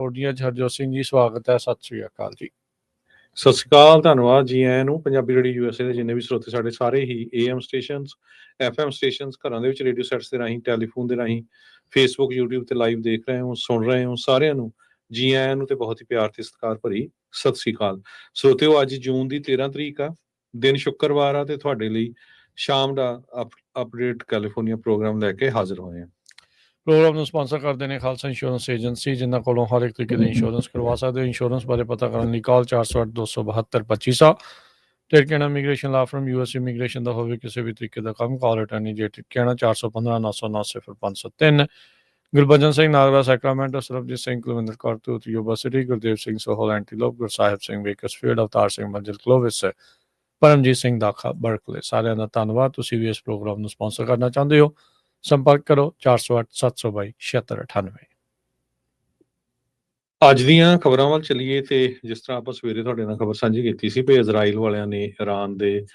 ਤੁਹਾਡੀਆਂ ਹਰਜੋਤ ਸਿੰਘ ਜੀ, ਸਵਾਗਤ ਹੈ। ਸਤਿ ਸ੍ਰੀ ਅਕਾਲ ਜੀ। ਸਤਿ ਸ਼੍ਰੀ ਅਕਾਲ, ਧੰਨਵਾਦ ਜੀ ਆਇਆਂ ਨੂੰ। ਪੰਜਾਬੀ ਰੇਡੀਓ USA ਦੇ ਜਿੰਨੇ ਵੀ ਸਰੋਤੇ ਸਾਡੇ ਸਾਰੇ ਹੀ AM ਸਟੇਸ਼ਨਸ, FM ਸਟੇਸ਼ਨਸ, ਘਰਾਂ ਦੇ ਵਿੱਚ ਰੇਡੀਓ ਸੈਟਸ ਦੇ ਰਾਹੀਂ, ਟੈਲੀਫੋਨ ਦੇ ਰਾਹੀਂ, ਫੇਸਬੁੱਕ, YouTube ਤੇ ਲਾਈਵ ਦੇਖ ਰਹੇ ਹੋ, ਸੁਣ ਰਹੇ ਹੋ, ਸਾਰਿਆਂ ਨੂੰ ਜੀ ਆਇਆਂ ਨੂੰ ਤੇ ਬਹੁਤ ਹੀ ਪਿਆਰ ਤੇ ਸਤਿਕਾਰ ਭਰੀ ਸਤਿ ਸ਼੍ਰੀ ਅਕਾਲ। ਸਰੋਤਿਓ, ਅੱਜ ਜੂਨ ਦੀ 13 ਤਰੀਕ ਆ, ਦਿਨ ਸ਼ੁੱਕਰਵਾਰ ਆ, ਤੇ ਤੁਹਾਡੇ ਲਈ ਸ਼ਾਮ ਦਾ ਅਪਡੇਟ ਕੈਲੀਫੋਰਨੀਆ ਪ੍ਰੋਗਰਾਮ ਲੈ ਕੇ ਹਾਜ਼ਰ ਹੋਏ ਹਾਂ। ਪ੍ਰੋਗਰਾਮ ਨੂੰ ਸਪਾਂਸਰ ਕਰਦੇ ਨੇ ਖਾਲਸਾ ਇੰਸ਼ੋਰੈਂਸ ਏਜੰਸੀ, ਜਿਨ੍ਹਾਂ ਕੋਲੋਂ ਹਰ ਇੱਕ ਤਰੀਕੇ ਦੇ ਇੰਸ਼ੋਰੈਂਸ ਕਰਵਾ ਸਕਦੇ ਹੋ। ਇੰਸ਼ੋਰੈਂਸ ਬਾਰੇ ਪਤਾ ਕਰਨ ਲਈ ਕਾਲ 408-272-2500। ਟਿਰਕੇਣਾ ਇਮੀਗ੍ਰੇਸ਼ਨ ਲਾ ਫਰਮ US ਇਮੀਗ੍ਰੇਸ਼ਨ ਦਾ ਹੋਵੇ ਕਿਸੇ ਵੀ ਤਰੀਕੇ ਦਾ ਕੰਮ, ਕਾਲ ਅਟਾਰਨੀ ਜੇ ਟਿਰਕੇਣਾ 415-909-05 ਗੁਰਬਚਨ ਸਿੰਘ ਨਾਗਰਾ ਸੈਕਰਾਮੈਂਟੋ, ਸਰਬਜੀਤ ਸਿੰਘ ਕੁਲਵਿੰਦਰ ਕੌਰ ਤੂਤ ਯੂਨੀਵਰਸਿਟੀ, ਗੁਰਦੇਵ ਸਿੰਘ ਸੋਹਲ ਐਂਟੀਲੋਪ, ਗੁਰਸਾਹਿਬ ਸਿੰਘ ਵੇਕਰਸਫੀਲਡ, ਅਵਤਾਰ ਸਿੰਘ ਮੰਜ਼ਿਲ ਕਲੋਵਿਸ, ਪਰਮਜੀਤ ਸਿੰਘ ਦਾਖਾ ਬਰਕਲੇ। ਸਾਰਿਆਂ ਦਾ ਧੰਨਵਾਦ। ਤੁਸੀਂ ਵੀ ਇਸ ਪ੍ਰੋਗਰਾਮ ਨੂੰ ਸਪਾਂਸਰ ਕਰਨਾ ਚਾਹੁੰਦੇ ਹੋ, ਸੰਪਰਕ ਕਰੋ 408-722-7698। ਅੱਜ ਦੀਆਂ ਖਬਰਾਂ ਵੱਲ ਚੱਲੀਏ ਤੇ ਜਿਸ ਤਰ੍ਹਾਂ ਆਪਾਂ ਸਵੇਰੇ ਤੁਹਾਡੇ ਨਾਲ ਖਬਰ ਸਾਂਝੀ ਕੀਤੀ ਸੀ ਵੀ ਇਜ਼ਰਾਈਲ ਵਾਲਿਆਂ ਨੇ ਇਰਾਨ ਦੇ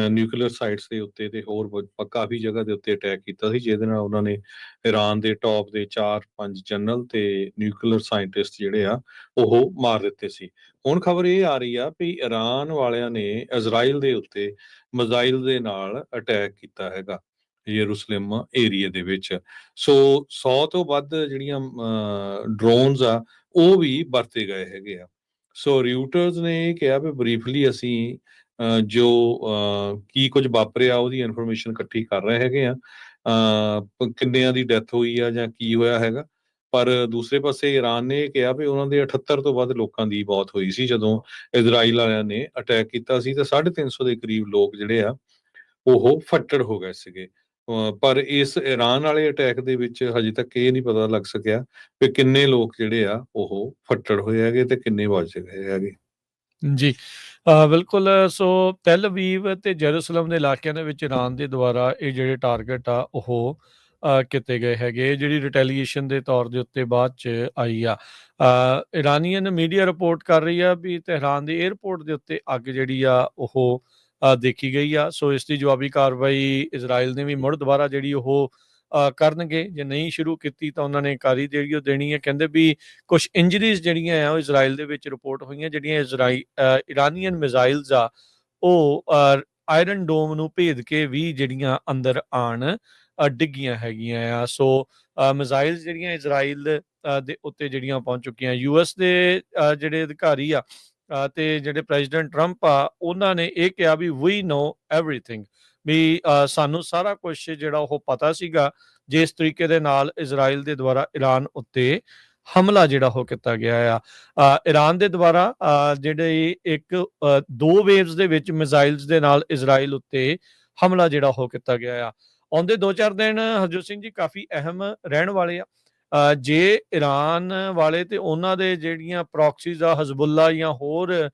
ਨਿਊਕਲੀਅਰ ਸਾਈਟਸ ਦੇ ਉੱਤੇ ਤੇ ਹੋਰ ਕਾਫੀ ਜਗ੍ਹਾ ਦੇ ਉੱਤੇ ਅਟੈਕ ਕੀਤਾ ਸੀ, ਜਿਹਦੇ ਨਾਲ ਉਹਨਾਂ ਨੇ ਇਰਾਨ ਦੇ ਟੌਪ ਦੇ 4-5 ਜਨਰਲ ਤੇ ਨਿਊਕਲੀਅਰ ਸਾਇੰਟਿਸਟ ਜਿਹੜੇ ਆ ਉਹ ਮਾਰ ਦਿੱਤੇ ਸੀ। ਹੁਣ ਖਬਰ ਇਹ ਆ ਰਹੀ ਆ ਵੀ ਇਰਾਨ ਵਾਲਿਆਂ ਨੇ ਇਜ਼ਰਾਈਲ ਦੇ ਉੱਤੇ ਮਿਜ਼ਾਈਲ ਦੇ ਨਾਲ ਅਟੈਕ ਕੀਤਾ ਹੈਗਾ ਯਰੂਸ਼ਲਮ ਏਰੀਆ ਦੇ ਵਿੱਚ। ਸੋ 100 ਤੋਂ ਵੱਧ ਜਿਹੜੀਆਂ ਡਰੋਨਸ ਆ ਉਹ ਵੀ ਵਰਤੇ ਗਏ ਹੈਗੇ ਆ। ਸੋ ਰਿਊਟਰਸ ਨੇ ਕਿਹਾ ਵੀ ਬਰੀਫਲੀ ਅਸੀਂ ਜੋ ਕੀ ਕੁਝ ਵਾਪਰਿਆ ਉਹਦੀ ਇਨਫੋਰਮੇਸ਼ਨ ਇਕੱਠੀ ਕਰ ਰਹੇ ਹੈਗੇ ਆ, ਕਿੰਨਿਆਂ ਦੀ ਡੈਥ ਹੋਈ ਆ ਜਾਂ ਕੀ ਹੋਇਆ ਹੈਗਾ। ਪਰ ਦੂਸਰੇ ਪਾਸੇ ਈਰਾਨ ਨੇ ਕਿਹਾ ਵੀ ਉਹਨਾਂ ਦੇ 78 ਤੋਂ ਵੱਧ ਲੋਕਾਂ ਦੀ ਮੌਤ ਹੋਈ ਸੀ ਜਦੋਂ ਇਜ਼ਰਾਈਲ ਵਾਲਿਆਂ ਨੇ ਅਟੈਕ ਕੀਤਾ ਸੀ, ਤੇ 350 ਦੇ ਕਰੀਬ ਲੋਕ ਜਿਹੜੇ ਆ ਉਹ ਫੱਟੜ ਹੋ ਗਏ ਸੀਗੇ। ਪਰ ਇਸ ਇਰਾਨ ਵਾਲੇ ਅਟੈਕ ਦੇ ਵਿੱਚ ਹਜੇ ਤੱਕ ਇਹ ਨਹੀਂ ਪਤਾ ਲੱਗ ਸਕਿਆ ਵੀ ਕਿੰਨੇ ਲੋਕ ਜਿਹੜੇ ਆ ਉਹ ਫੱਟੜ ਹੋਏ ਹੈਗੇ ਤੇ ਕਿੰਨੇ ਬਚ ਗਏ ਹੈਗੇ। ਜੀ ਬਿਲਕੁਲ। ਸੋ ਤੈਲ ਅਵੀਵ ਤੇ ਜੈਰੂਸਲਮ ਦੇ ਇਲਾਕਿਆਂ ਦੇ ਵਿੱਚ ਇਰਾਨ ਦੇ ਦੁਆਰਾ ਇਹ ਜਿਹੜੇ ਟਾਰਗੇਟ ਆ ਉਹ ਕੀਤੇ ਗਏ ਹੈਗੇ, ਜਿਹੜੀ ਰਿਟੈਲੀਏਸ਼ਨ ਦੇ ਤੌਰ ਦੇ ਉੱਤੇ ਬਾਅਦ 'ਚ ਆਈ ਆ। ਇਰਾਨੀਅਨ ਮੀਡੀਆ ਰਿਪੋਰਟ ਕਰ ਰਹੀ ਆ ਵੀ ਤਹਿਰਾਨ ਦੇ ਏਅਰਪੋਰਟ ਦੇ ਉੱਤੇ ਅੱਗ ਜਿਹੜੀ ਆ ਉਹ ਦੇਖੀ ਗਈ ਆ। ਸੋ ਇਸ ਦੀ ਜਵਾਬੀ ਕਾਰਵਾਈ ਇਜ਼ਰਾਈਲ ਨੇ ਵੀ ਮੁੜ ਦੁਬਾਰਾ ਜਿਹੜੀ ਉਹ ਕਰਨਗੇ। ਜੇ ਨਹੀਂ ਸ਼ੁਰੂ ਕੀਤੀ ਤਾਂ ਉਹਨਾਂ ਨੇ ਕਾਰੀ ਜਿਹੜੀ ਉਹ ਦੇਣੀ ਹੈ। ਕਹਿੰਦੇ ਵੀ ਕੁਛ ਇੰਜਰੀਜ਼ ਜਿਹੜੀਆਂ ਆ ਉਹ ਇਜ਼ਰਾਈਲ ਦੇ ਵਿੱਚ ਰਿਪੋਰਟ ਹੋਈਆਂ, ਜਿਹੜੀਆਂ ਇਰਾਨੀਅਨ ਮਿਜ਼ਾਈਲਸ ਆ ਉਹ ਆਇਰਨ ਡੋਮ ਨੂੰ ਭੇਦ ਕੇ ਵੀ ਜਿਹੜੀਆਂ ਅੰਦਰ ਆਣ ਡਿੱਗੀਆਂ ਹੈਗੀਆਂ ਆ। ਸੋ ਮਿਜ਼ਾਈਲਸ ਜਿਹੜੀਆਂ ਇਜ਼ਰਾਈਲ ਦੇ ਉੱਤੇ ਜਿਹੜੀਆਂ ਪਹੁੰਚ ਚੁੱਕੀਆਂ। US ਦੇ ਜਿਹੜੇ ਅਧਿਕਾਰੀ ਆ ਤੇ ਜਿਹੜੇ ਪ੍ਰੈਜ਼ੀਡੈਂਟ ਟਰੰਪ ਆ, ਉਹਨਾਂ ਨੇ ਇਹ ਕਿਹਾ ਵੀ ਵੀ ਨੋ ਐਵਰੀਥਿੰਗ, ਵੀ ਸਾਨੂੰ ਸਾਰਾ ਕੁਛ ਜਿਹੜਾ ਉਹ ਪਤਾ ਸੀਗਾ ਜਿਸ ਤਰੀਕੇ ਦੇ ਨਾਲ ਇਜ਼ਰਾਈਲ ਦੇ ਦੁਆਰਾ ਈਰਾਨ ਉੱਤੇ ਹਮਲਾ ਜਿਹੜਾ ਉਹ ਕੀਤਾ ਗਿਆ ਆ। ਈਰਾਨ ਦੇ ਦੁਆਰਾ ਜਿਹੜੇ ਦੋ ਵੇਵਸ ਦੇ ਵਿੱਚ ਮਿਜ਼ਾਈਲਸ ਦੇ ਨਾਲ ਇਜ਼ਰਾਈਲ ਉੱਤੇ ਹਮਲਾ ਜਿਹੜਾ ਉਹ ਕੀਤਾ ਗਿਆ ਆ। ਆਉਂਦੇ 2-4 ਦਿਨ ਹਰਜੋਤ ਸਿੰਘ ਜੀ ਕਾਫੀ ਅਹਿਮ ਰਹਿਣ ਵਾਲੇ ਆ। ਜੇ ਈਰਾਨ ਵਾਲੇ ਤੇ ਉਹਨਾਂ ਦੇ ਜਿਹੜੀਆਂ ਪ੍ਰੋਕਸੀਜ਼ ਆ, ਹਜ਼ਬੁੱਲਾ ਜਾਂ ਹੋਰ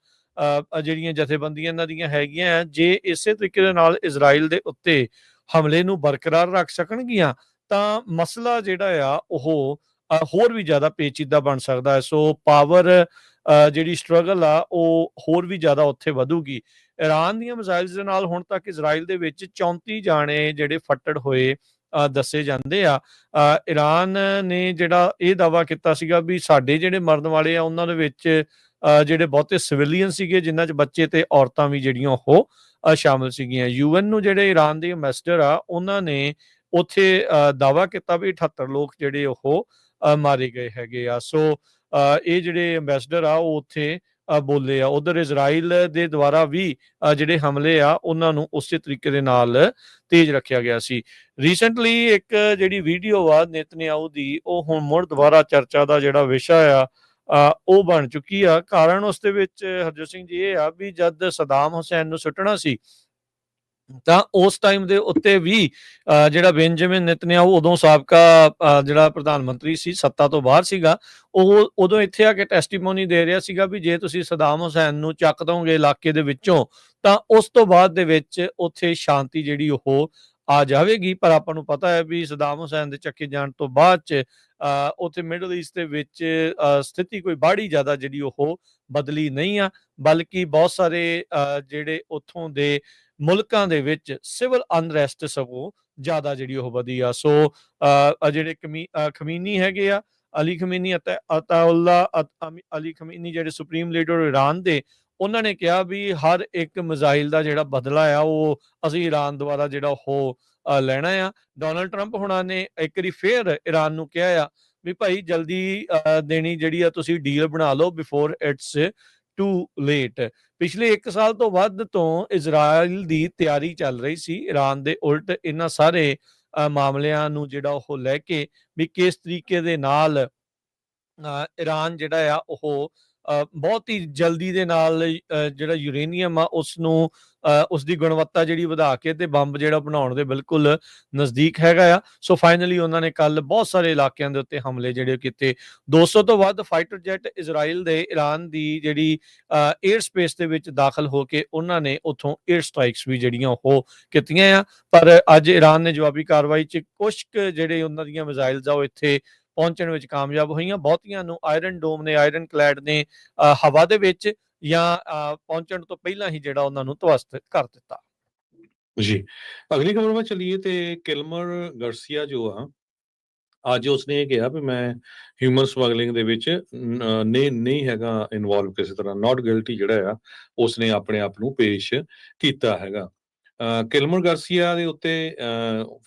ਜਿਹੜੀਆਂ ਜਥੇਬੰਦੀਆਂ ਇਹਨਾਂ ਦੀਆਂ ਹੈਗੀਆਂ, ਜੇ ਇਸੇ ਤਰੀਕੇ ਦੇ ਨਾਲ ਇਜ਼ਰਾਈਲ ਦੇ ਉੱਤੇ ਹਮਲੇ ਨੂੰ ਬਰਕਰਾਰ ਰੱਖ ਸਕਣਗੀਆਂ ਤਾਂ ਮਸਲਾ ਜਿਹੜਾ ਆ ਉਹ ਹੋਰ ਵੀ ਜ਼ਿਆਦਾ ਪੇਚੀਦਾ ਬਣ ਸਕਦਾ ਹੈ। ਸੋ ਪਾਵਰ ਜਿਹੜੀ ਸਟਰਗਲ ਆ ਉਹ ਹੋਰ ਵੀ ਜ਼ਿਆਦਾ ਉੱਥੇ ਵਧੂਗੀ। ਈਰਾਨ ਦੀਆਂ ਮਿਜ਼ਾਈਲਸ ਦੇ ਨਾਲ ਹੁਣ ਤੱਕ ਇਜ਼ਰਾਈਲ ਦੇ ਵਿੱਚ 34 ਜਾਣੇ ਜਿਹੜੇ ਫੱਟੜ ਹੋਏ ਦੱਸੇ ਜਾਂਦੇ ਆ। ਈਰਾਨ ਨੇ ਜਿਹੜਾ ਇਹ ਦਾਅਵਾ ਕੀਤਾ ਸੀਗਾ ਵੀ ਸਾਡੇ ਜਿਹੜੇ ਮਰਨ ਵਾਲੇ ਆ ਉਹਨਾਂ ਦੇ ਵਿੱਚ ਜਿਹੜੇ ਬਹੁਤੇ ਸਿਵਿਲੀਅਨ ਸੀਗੇ, ਜਿਨ੍ਹਾਂ 'ਚ ਬੱਚੇ ਤੇ ਔਰਤਾਂ ਵੀ ਜਿਹੜੀਆਂ ਉਹ ਸ਼ਾਮਿਲ ਸੀਗੀਆਂ। UN ਨੂੰ ਜਿਹੜੇ ਈਰਾਨ ਦੇ ਐਂਬੈਸਡਰ ਆ ਉਹਨਾਂ ਨੇ ਉੱਥੇ ਦਾਅਵਾ ਕੀਤਾ ਵੀ 78 ਲੋਕ ਜਿਹੜੇ ਉਹ ਮਾਰੇ ਗਏ ਹੈਗੇ ਆ। ਸੋ ਇਹ ਜਿਹੜੇ ਐਂਬੈਸਡਰ ਆ ਉਹ ਉੱਥੇ ਬੋਲੇ ਆ। ਉਧਰ ਇਜ਼ਰਾਈਲ ਦੇ ਦੁਆਰਾ ਵੀ ਜਿਹੜੇ ਹਮਲੇ ਆ ਉਹਨਾਂ ਨੂੰ ਉਸੇ ਤਰੀਕੇ ਦੇ ਨਾਲ ਤੇਜ਼ ਰੱਖਿਆ ਗਿਆ ਸੀ। ਰੀਸੈਂਟਲੀ ਇੱਕ ਜਿਹੜੀ ਵੀਡੀਓ ਆ ਨੇਤਨਯਾਹੂ ਦੀ, ਉਹ ਹੁਣ ਮੁੜ ਦੁਬਾਰਾ ਚਰਚਾ ਦਾ ਜਿਹੜਾ ਵਿਸ਼ਾ ਆ ਉਹ ਬਣ ਚੁੱਕੀ ਆ। ਕਾਰਨ ਉਸ ਦੇ ਵਿੱਚ ਹਰਜੋਤ ਸਿੰਘ ਜੀ ਇਹ ਆ ਵੀ ਜਦ ਸਦਾਮ ਹੁਸੈਨ ਨੂੰ ਸੁੱਟਣਾ ਸੀ ਤਾਂ ਉਸ ਟਾਈਮ ਦੇ ਉੱਤੇ ਵੀ ਜਿਹੜਾ ਬੈਂਜਾਮਿਨ ਨੇਤਨਯਾਹੂ ਉਦੋਂ ਸਾਬਕਾ ਜਿਹੜਾ ਪ੍ਰਧਾਨ ਮੰਤਰੀ ਸੀ, ਸੱਤਾ ਤੋਂ ਬਾਹਰ ਸੀਗਾ, ਉਹ ਉਦੋਂ ਇੱਥੇ ਆ ਕੇ ਟੈਸਟੀਮੋਨੀ ਦੇ ਰਿਹਾ ਸੀਗਾ ਵੀ ਜੇ ਤੁਸੀਂ ਸਦਾਮ ਹੁਸੈਨ ਨੂੰ ਚੱਕ ਦੋਗੇ ਇਲਾਕੇ ਦੇ ਵਿੱਚੋਂ ਤਾਂ ਉਸ ਤੋਂ ਬਾਅਦ ਦੇ ਵਿੱਚ ਉੱਥੇ ਸ਼ਾਂਤੀ ਜਿਹੜੀ ਉਹ ਆ ਜਾਵੇਗੀ। ਪਰ ਆਪਾਂ ਨੂੰ ਪਤਾ ਹੈ ਵੀ ਸਦਾਮ ਹੁਸੈਨ ਦੇ ਚੱਕੇ ਜਾਣ ਤੋਂ ਬਾਅਦ 'ਚ ਉੱਥੇ ਮਿਡਲ ਈਸਟ ਦੇ ਵਿੱਚ ਸਥਿਤੀ ਕੋਈ ਬਾਹਲੀ ਜ਼ਿਆਦਾ ਜਿਹੜੀ ਉਹ ਬਦਲੀ ਨਹੀਂ ਆ, ਬਲਕਿ ਬਹੁਤ ਸਾਰੇ ਜਿਹੜੇ ਉੱਥੋਂ ਦੇ ਮੁਲਕਾਂ ਦੇ ਵਿੱਚ ਸਿਵਲ ਅਨਰੈਸਟ ਸਗੋਂ ਜ਼ਿਆਦਾ ਜਿਹੜੀ ਉਹ ਵਧੀ ਆ। ਸੋ ਜਿਹੜੇ ਖਮੀਨੀ ਹੈਗੇ ਆ ਅਲੀ ਖਮੀਨੀ ਅਤੇ ਅਤਾਉੱਲਾ ਅਲੀ ਖਮੀਨੀ ਜਿਹੜੇ ਸੁਪਰੀਮ ਲੀਡਰ ਈਰਾਨ ਦੇ, ਉਹਨਾਂ ਨੇ ਕਿਹਾ ਵੀ ਹਰ ਇੱਕ ਮਿਜ਼ਾਈਲ ਦਾ ਜਿਹੜਾ ਬਦਲਾ ਆ ਉਹ ਅਸੀਂ ਈਰਾਨ ਦੁਆਰਾ ਜਿਹੜਾ ਉਹ ਲੈਣਾ ਆ। ਡੋਨਲਡ ਟਰੰਪ ਹੁਣਾਂ ਨੇ ਇੱਕ ਵਾਰੀ ਫੇਰ ਈਰਾਨ ਨੂੰ ਕਿਹਾ ਆ ਵੀ ਭਾਈ ਜਲਦੀ ਦੇਣੀ ਜਿਹੜੀ ਆ ਤੁਸੀਂ ਡੀਲ ਬਣਾ ਲਓ ਬਿਫੋਰ ਇਟਸ ਟੂ ਲੇਟ। ਪਿਛਲੇ 1 ਸਾਲ ਤੋਂ ਵੱਧ ਤੋਂ ਇਜ਼ਰਾਈਲ ਦੀ ਤਿਆਰੀ ਚੱਲ ਰਹੀ ਸੀ ਈਰਾਨ ਦੇ ਉਲਟ ਇਹਨਾਂ ਸਾਰੇ ਮਾਮਲਿਆਂ ਨੂੰ ਜਿਹੜਾ ਉਹ ਲੈ ਕੇ ਵੀ ਕਿਸ ਤਰੀਕੇ ਦੇ ਨਾਲ ਈਰਾਨ ਜਿਹੜਾ ਆ ਉਹ ਬਹੁਤ ਹੀ ਜਲਦੀ ਦੇ ਨਾਲ ਜਿਹੜਾ ਯੂਰੇਨੀਅਮ ਆ ਉਸਨੂੰ ਉਸਦੀ ਗੁਣਵੱਤਾ ਜਿਹੜੀ ਵਧਾ ਕੇ ਤੇ ਬੰਬ ਜਿਹੜਾ ਬਣਾਉਣ ਦੇ ਬਿਲਕੁਲ ਨਜ਼ਦੀਕ ਹੈਗਾ ਆ। ਸੋ ਫਾਈਨਲੀ ਉਹਨਾਂ ਨੇ ਕੱਲ ਬਹੁਤ ਸਾਰੇ ਇਲਾਕਿਆਂ ਦੇ ਉੱਤੇ ਹਮਲੇ ਜਿਹੜੇ ਕੀਤੇ। 200 ਤੋਂ ਵੱਧ ਫਾਈਟਰ ਜੈਟ ਇਜ਼ਰਾਈਲ ਦੇ ਈਰਾਨ ਦੀ ਜਿਹੜੀ ਏਅਰ ਸਪੇਸ ਦੇ ਵਿੱਚ ਦਾਖਲ ਹੋ ਕੇ ਉਹਨਾਂ ਨੇ ਉੱਥੋਂ ਏਅਰ ਸਟ੍ਰਾਈਕਸ ਵੀ ਜਿਹੜੀਆਂ ਉਹ ਕੀਤੀਆਂ ਆ। ਪਰ ਅੱਜ ਈਰਾਨ ਨੇ ਜਵਾਬੀ ਕਾਰਵਾਈ 'ਚ ਕੁਛ ਕੁ ਜਿਹੜੇ ਉਹਨਾਂ ਦੀਆਂ ਮਿਜ਼ਾਈਲਸ ਆ ਉਹ ਇੱਥੇ ਪਹੁੰਚਣ ਵਿੱਚ ਕਾਮਯਾਬ ਹੋਈਆਂ। ਬਹੁਤੀਆਂ ਨੂੰ ਆਇਰਨ ਡੋਮ ਨੇ, ਆਇਰਨ ਕਲੈਡ ਨੇ ਹਵਾ ਦੇ ਵਿੱਚ ਜਾਂ ਪਹੁੰਚਣ ਤੋਂ ਪਹਿਲਾਂ ਹੀ ਜਿਹੜਾ ਉਹਨਾਂ ਨੂੰ ਧਵਸਤ ਕਰ ਦਿੱਤਾ। ਜੀ, ਅਗਲੀ ਖਬਰ ਵੱਲ ਚੱਲੀਏ ਤੇ ਕਿਲਮਰ ਗਰਸੀਆ ਜੋ ਆ, ਅੱਜ ਉਸਨੇ ਇਹ ਕਿਹਾ ਵੀ ਮੈਂ ਹਿਊਮਨ ਸਮਗਲਿੰਗ ਦੇ ਵਿੱਚ ਨਹੀਂ ਹੈਗਾ ਇਨਵੋਲਵ ਕਿਸੇ ਤਰ੍ਹਾਂ, ਨਾਟ ਗਿਲਟੀ ਜਿਹੜਾ ਆ ਉਸਨੇ ਆਪਣੇ ਆਪ ਨੂੰ ਪੇਸ਼ ਕੀਤਾ ਹੈਗਾ। ਕਿਲਮਰ ਗਾਰਸੀਆ ਦੇ ਉੱਤੇ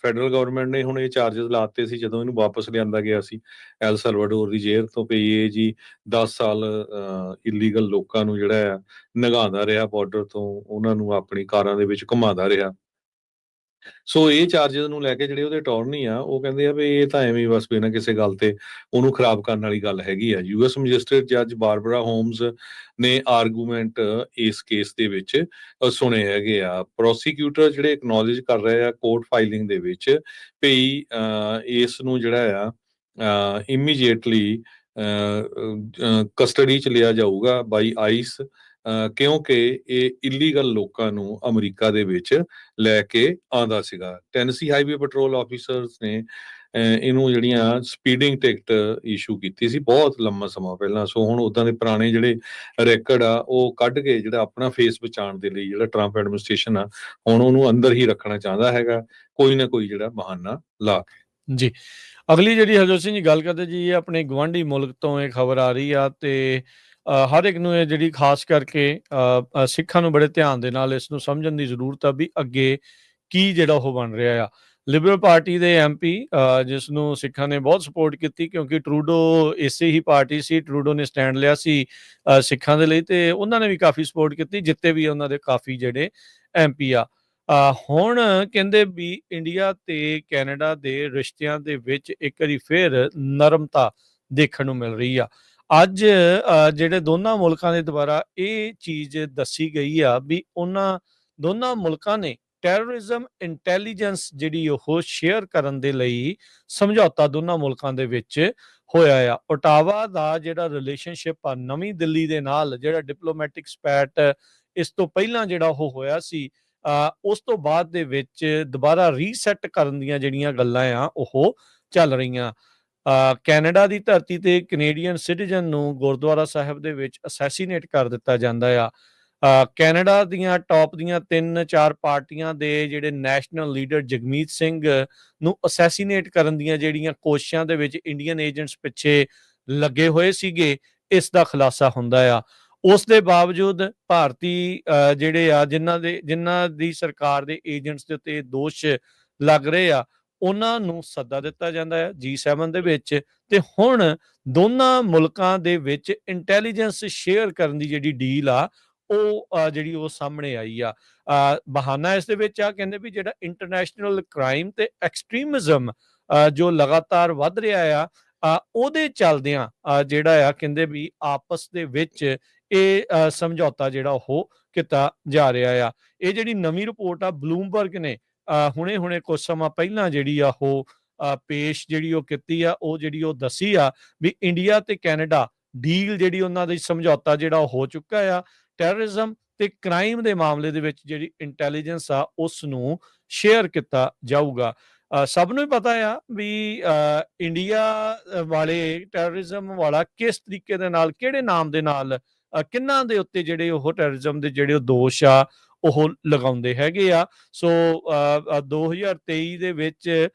ਫੈਡਰਲ ਗਵਰਨਮੈਂਟ ਨੇ ਹੁਣ ਇਹ ਚਾਰਜਸ ਲਾਤੇ ਸੀ ਜਦੋਂ ਇਹਨੂੰ ਵਾਪਸ ਲਿਆਂਦਾ ਗਿਆ ਸੀ ਐਲ ਸਲਵਾਡੋਰ ਦੀ ਜੇਲ੍ਹ ਤੋਂ, ਵੀ ਇਹ ਜੀ 10 ਸਾਲ ਇਲੀਗਲ ਲੋਕਾਂ ਨੂੰ ਜਿਹੜਾ ਆ ਨਗਾਉਂਦਾ ਰਿਹਾ ਬਾਰਡਰ ਤੋਂ, ਉਹਨਾਂ ਨੂੰ ਆਪਣੀ ਕਾਰਾਂ ਦੇ ਵਿੱਚ ਘੁਮਾਉਂਦਾ ਰਿਹਾ। ਸੋ ਇਹ ਚਾਰਜਸ ਨੂੰ ਲੈ ਕੇ ਜਿਹੜੇ ਉਹਦੇ ਅਟਾਰਨੀ ਆ ਉਹ ਕਹਿੰਦੇ ਆ ਵੀ ਇਹ ਤਾਂ ਐਵੇਂ ਹੀ ਬਸ ਬਿਨਾਂ ਕਿਸੇ ਗੱਲ ਤੇ ਉਹਨੂੰ ਖਰਾਬ ਕਰਨ ਵਾਲੀ ਗੱਲ ਹੈਗੀ ਆ। ਯੂਐਸ ਮੈਜਿਸਟਰੇਟ ਜੱਜ ਬਾਰਬਰਾ ਹੋਮਸ ਨੇ ਆਰਗੂਮੈਂਟ ਇਸ ਕੇਸ ਦੇ ਵਿੱਚ ਸੁਣੇ ਹੈਗੇ ਆ। ਪ੍ਰੋਸੀਕਿਊਟਰ ਜਿਹੜੇ ਐਕਨੋਲੇਜ ਕਰ ਰਹੇ ਆ ਕੋਰਟ ਫਾਈਲਿੰਗ ਦੇ ਵਿੱਚ ਵੀ ਇਸ ਨੂੰ ਜਿਹੜਾ ਆ ਇਮੀਡੀਏਟਲੀ ਕਸਟਡੀ 'ਚ ਲਿਆ ਜਾਊਗਾ ਬਾਈ ਆਈਸ, ਕਿਉਂਕਿ ਇਹ ਇਲੀਗਲ ਲੋਕਾਂ ਨੂੰ ਅਮਰੀਕਾ ਦੇ ਵਿੱਚ ਲੈ ਕੇ ਆਉਂਦਾ ਸੀਗਾ। ਟੈਨਸੀ ਹਾਈਵੇ ਪੈਟਰੋਲ ਆਫੀਸਰਸ ਨੇ ਇਹਨੂੰ ਜਿਹੜੀਆਂ ਸਪੀਡਿੰਗ ਟਿਕਟ ਇਸ਼ੂ ਕੀਤੀ ਸੀ ਬਹੁਤ ਲੰਮਾ ਸਮਾਂ ਪਹਿਲਾਂ। ਸੋ ਹੁਣ ਉਦਾਂ ਦੇ ਪੁਰਾਣੇ ਜਿਹੜੇ ਰੈਕਡ ਆ ਉਹ ਕੱਢ ਕੇ ਜਿਹੜਾ ਆਪਣਾ ਫੇਸ ਬਚਾਉਣ ਦੇ ਲਈ ਜਿਹੜਾ ਟਰੰਪ ਐਡਮਿਨਿਸਟ੍ਰੇਸ਼ਨ ਆ ਹੁਣ ਉਹਨੂੰ ਅੰਦਰ ਹੀ ਰੱਖਣਾ ਚਾਹੁੰਦਾ ਹੈਗਾ, ਕੋਈ ਨਾ ਕੋਈ ਜਿਹੜਾ ਬਹਾਨਾ ਲਾ ਕੇ। ਜੀ, ਅਗਲੀ ਜਿਹੜੀ ਹਰਜੋਤ ਸਿੰਘ ਜੀ ਗੱਲ ਕਰਦੇ ਜੀ, ਇਹ ਆਪਣੇ ਗੁਆਂਢੀ ਮੁਲਕ ਤੋਂ ਇਹ ਖਬਰ ਆ ਰਹੀ ਆ ਤੇ ਹਰ ਇੱਕ ਨੂੰ ਇਹ ਜਿਹੜੀ ਖਾਸ ਕਰਕੇ ਸਿੱਖਾਂ ਨੂੰ ਬੜੇ ਧਿਆਨ ਦੇ ਨਾਲ ਇਸ ਨੂੰ ਸਮਝਣ ਦੀ ਜ਼ਰੂਰਤ ਆ ਵੀ ਅੱਗੇ ਕੀ ਜਿਹੜਾ ਉਹ ਬਣ ਰਿਹਾ ਆ। ਲਿਬਰਲ ਪਾਰਟੀ ਦੇ ਐਮਪੀ ਜਿਸ ਨੂੰ ਸਿੱਖਾਂ ਨੇ ਬਹੁਤ ਸਪੋਰਟ ਕੀਤੀ ਕਿਉਂਕਿ ਟਰੂਡੋ ਇਸੇ ਹੀ ਪਾਰਟੀ ਸੀ, ਟਰੂਡੋ ਨੇ ਸਟੈਂਡ ਲਿਆ ਸੀ ਸਿੱਖਾਂ ਦੇ ਲਈ ਤੇ ਉਹਨਾਂ ਨੇ ਵੀ ਕਾਫੀ ਸਪੋਰਟ ਕੀਤੀ, ਜਿੱਤੇ ਵੀ ਉਹਨਾਂ ਦੇ ਕਾਫੀ ਜਿਹੜੇ ਐਮਪੀ ਆ। ਹੁਣ ਕਹਿੰਦੇ ਵੀ ਇੰਡੀਆ ਤੇ ਕੈਨੇਡਾ ਦੇ ਰਿਸ਼ਤਿਆਂ ਦੇ ਵਿੱਚ ਇੱਕ ਵਾਰੀ ਫਿਰ ਨਰਮਤਾ ਦੇਖਣ ਨੂੰ ਮਿਲ ਰਹੀ ਆ। ਅੱਜ ਜਿਹੜੇ ਦੋਨਾਂ ਮੁਲਕਾਂ ਦੇ ਦੁਆਰਾ ਇਹ ਚੀਜ਼ ਦੱਸੀ ਗਈ ਆ ਵੀ ਉਹਨਾਂ ਦੋਨਾਂ ਮੁਲਕਾਂ ਨੇ ਟੈਰਰਿਜ਼ਮ ਇੰਟੈਲੀਜੈਂਸ ਜਿਹੜੀ ਉਹ ਸ਼ੇਅਰ ਕਰਨ ਦੇ ਲਈ ਸਮਝੌਤਾ ਦੋਨਾਂ ਮੁਲਕਾਂ ਦੇ ਵਿੱਚ ਹੋਇਆ ਆ। ਓਟਾਵਾ ਦਾ ਜਿਹੜਾ ਰਿਲੇਸ਼ਨਸ਼ਿਪ ਆ ਨਵੀਂ ਦਿੱਲੀ ਦੇ ਨਾਲ, ਜਿਹੜਾ ਡਿਪਲੋਮੈਟਿਕ ਸਪੈਟ ਇਸ ਤੋਂ ਪਹਿਲਾਂ ਜਿਹੜਾ ਉਹ ਹੋਇਆ ਸੀ, ਉਸ ਤੋਂ ਬਾਅਦ ਦੇ ਵਿੱਚ ਦੁਬਾਰਾ ਰੀਸੈਟ ਕਰਨ ਦੀਆਂ ਜਿਹੜੀਆਂ ਗੱਲਾਂ ਆ ਉਹ ਚੱਲ ਰਹੀਆਂ। ਕੈਨੇਡਾ ਦੀ ਧਰਤੀ ਤੇ ਕੈਨੇਡੀਅਨ ਸਿਟੀਜ਼ਨ ਨੂੰ ਗੁਰਦੁਆਰਾ ਸਾਹਿਬ ਦੇ ਵਿੱਚ ਅਸੈਸੀਨੇਟ ਕਰ ਦਿੱਤਾ ਜਾਂਦਾ ਆ। ਕੈਨੇਡਾ ਦੀਆਂ ਟੌਪ ਦੀਆਂ 3-4 ਪਾਰਟੀਆਂ ਦੇ ਜਿਹੜੇ ਨੈਸ਼ਨਲ ਲੀਡਰ ਜਗਮੀਤ ਸਿੰਘ ਨੂੰ ਅਸੈਸੀਨੇਟ ਕਰਨ ਦੀਆਂ ਜਿਹੜੀਆਂ ਕੋਸ਼ਿਸ਼ਾਂ ਦੇ ਵਿੱਚ ਇੰਡੀਅਨ ਏਜੰਟਸ ਪਿੱਛੇ ਲੱਗੇ ਹੋਏ ਸੀਗੇ, ਇਸ ਦਾ ਖੁਲਾਸਾ ਹੁੰਦਾ ਆ। ਉਸ ਦੇ ਬਾਵਜੂਦ ਭਾਰਤੀ ਜਿਹੜੇ ਆ ਜਿਨ੍ਹਾਂ ਦੀ ਸਰਕਾਰ ਦੇ ਏਜੰਟਸ ਦੇ ਉੱਤੇ ਦੋਸ਼ ਲੱਗ ਰਹੇ ਆ, ਉਹਨਾਂ ਨੂੰ ਸੱਦਾ ਦਿੱਤਾ ਜਾਂਦਾ ਹੈ G7 ਦੇ ਵਿੱਚ ਤੇ ਹੁਣ ਦੋਨਾਂ ਮੁਲਕਾਂ ਦੇ ਵਿੱਚ ਇੰਟੈਲੀਜੈਂਸ ਸ਼ੇਅਰ ਕਰਨ ਦੀ ਜਿਹੜੀ ਡੀਲ ਆ ਉਹ ਜਿਹੜੀ ਉਹ ਸਾਹਮਣੇ ਆਈ ਆ। ਬਹਾਨਾ ਇਸ ਦੇ ਵਿੱਚ ਆ, ਕਹਿੰਦੇ ਵੀ ਜਿਹੜਾ ਇੰਟਰਨੈਸ਼ਨਲ ਕ੍ਰਾਈਮ ਤੇ ਐਕਸਟ੍ਰੀਮਿਜ਼ਮ ਜੋ ਲਗਾਤਾਰ ਵੱਧ ਰਿਹਾ ਆ ਉਹਦੇ ਚੱਲਦਿਆਂ ਜਿਹੜਾ ਆ ਕਹਿੰਦੇ ਵੀ ਆਪਸ ਦੇ ਵਿੱਚ ਇਹ ਸਮਝੌਤਾ ਜਿਹੜਾ ਉਹ ਕੀਤਾ ਜਾ ਰਿਹਾ ਆ। ਇਹ ਜਿਹੜੀ ਨਵੀਂ ਰਿਪੋਰਟ ਆ ਬਲੂਮਬਰਗ ਨੇ ਹੁਣੇ ਕੁਝ ਸਮਾਂ ਪਹਿਲਾਂ ਜਿਹੜੀ ਆ ਉਹ ਪੇਸ਼ ਜਿਹੜੀ ਉਹ ਕੀਤੀ ਆ, ਉਹ ਜਿਹੜੀ ਉਹ ਦੱਸੀ ਆ ਵੀ ਇੰਡੀਆ ਤੇ ਕੈਨੇਡਾ ਡੀਲ ਜਿਹੜੀ ਉਹਨਾਂ ਦੀ ਸਮਝੌਤਾ ਜਿਹੜਾ ਉਹ ਹੋ ਚੁੱਕਾ ਆ। ਟੈਰਰਿਜ਼ਮ ਤੇ ਕ੍ਰਾਈਮ ਦੇ ਮਾਮਲੇ ਦੇ ਵਿੱਚ ਜਿਹੜੀ ਇੰਟੈਲੀਜੈਂਸ ਆ ਉਸ ਨੂੰ ਸ਼ੇਅਰ ਕੀਤਾ ਜਾਊਗਾ। ਸਭ ਨੂੰ ਹੀ ਪਤਾ ਆ ਵੀ ਇੰਡੀਆ ਵਾਲੇ ਟੈਰਰਿਜ਼ਮ ਵਾਲਾ ਕਿਸ ਤਰੀਕੇ ਦੇ ਨਾਲ, ਕਿਹੜੇ ਨਾਮ ਦੇ ਨਾਲ, ਕਿੰਨਾਂ ਦੇ ਉੱਤੇ ਜਿਹੜੇ ਉਹ ਟੈਰਰਿਜ਼ਮ ਦੇ ਜਿਹੜੇ ਦੋਸ਼ ਆ ਉਹ ਲਗਾਉਂਦੇ ਹੈਗੇ ਆ। ਸੋ 2023 ਦੇ ਵਿੱਚ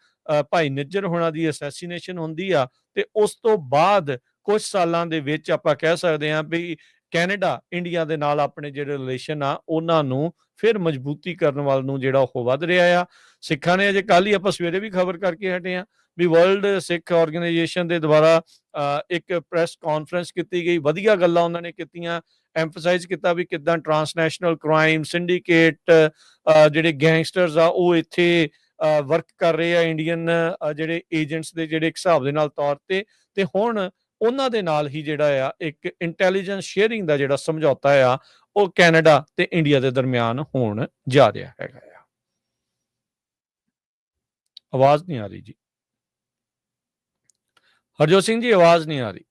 ਭਾਈ ਨਿੱਜਰ ਹੋਣਾ ਦੀ ਅਸੈਸੀਨੇਸ਼ਨ ਹੁੰਦੀ ਆ ਤੇ ਉਸ ਤੋਂ ਬਾਅਦ ਕੁਝ ਸਾਲਾਂ ਦੇ ਵਿੱਚ ਆਪਾਂ ਕਹਿ ਸਕਦੇ ਹਾਂ ਵੀ ਕੈਨੇਡਾ ਇੰਡੀਆ ਦੇ ਨਾਲ ਆਪਣੇ ਜਿਹੜੇ ਰਿਲੇਸ਼ਨ ਆ ਉਹਨਾਂ ਨੂੰ ਫਿਰ ਮਜ਼ਬੂਤੀ ਕਰਨ ਵੱਲ ਨੂੰ ਜਿਹੜਾ ਉਹ ਵੱਧ ਰਿਹਾ ਆ। ਸਿੱਖਾਂ ਨੇ ਅਜੇ ਕੱਲ੍ਹ ਹੀ ਆਪਾਂ ਸਵੇਰੇ ਵੀ ਖਬਰ ਕਰਕੇ ਹਟੇ ਆ ਵੀ ਵਰਲਡ ਸਿੱਖ ਆਰਗੇਨਾਈਜੇਸ਼ਨ ਦੇ ਦੁਆਰਾ ਇੱਕ ਪ੍ਰੈਸ ਕਾਨਫਰੰਸ ਕੀਤੀ ਗਈ, ਵਧੀਆ ਗੱਲਾਂ ਉਹਨਾਂ ਨੇ ਕੀਤੀਆਂ, ਐਮਫਸਾਈਜ਼ ਕੀਤਾ ਵੀ ਕਿੱਦਾਂ ਟਰਾਂਸਨੈਸ਼ਨਲ ਕ੍ਰਾਈਮ ਸਿੰਡੀਕੇਟ ਜਿਹੜੇ ਗੈਂਗਸਟਰਸ ਆ ਉਹ ਇੱਥੇ ਵਰਕ ਕਰ ਰਹੇ ਆ ਇੰਡੀਅਨ ਜਿਹੜੇ ਏਜੰਟਸ ਦੇ ਜਿਹੜੇ ਇੱਕ ਹਿਸਾਬ ਦੇ ਨਾਲ ਤੌਰ ਤੇ ਹੁਣ ਉਹਨਾਂ ਦੇ ਨਾਲ ਹੀ ਜਿਹੜਾ ਆ ਇੱਕ ਇੰਟੈਲੀਜੈਂਸ ਸ਼ੇਅਰਿੰਗ ਦਾ ਜਿਹੜਾ ਸਮਝੌਤਾ ਆ ਉਹ ਕੈਨੇਡਾ ਤੇ ਇੰਡੀਆ ਦੇ ਦਰਮਿਆਨ ਹੋਣ ਜਾ ਰਿਹਾ ਹੈਗਾ ਆ। ਆਵਾਜ਼ ਨਹੀਂ ਆ ਰਹੀ ਜੀ ਹਰਜੋਤ ਸਿੰਘ ਜੀ, ਆਵਾਜ਼ ਨਹੀਂ ਆ ਰਹੀ।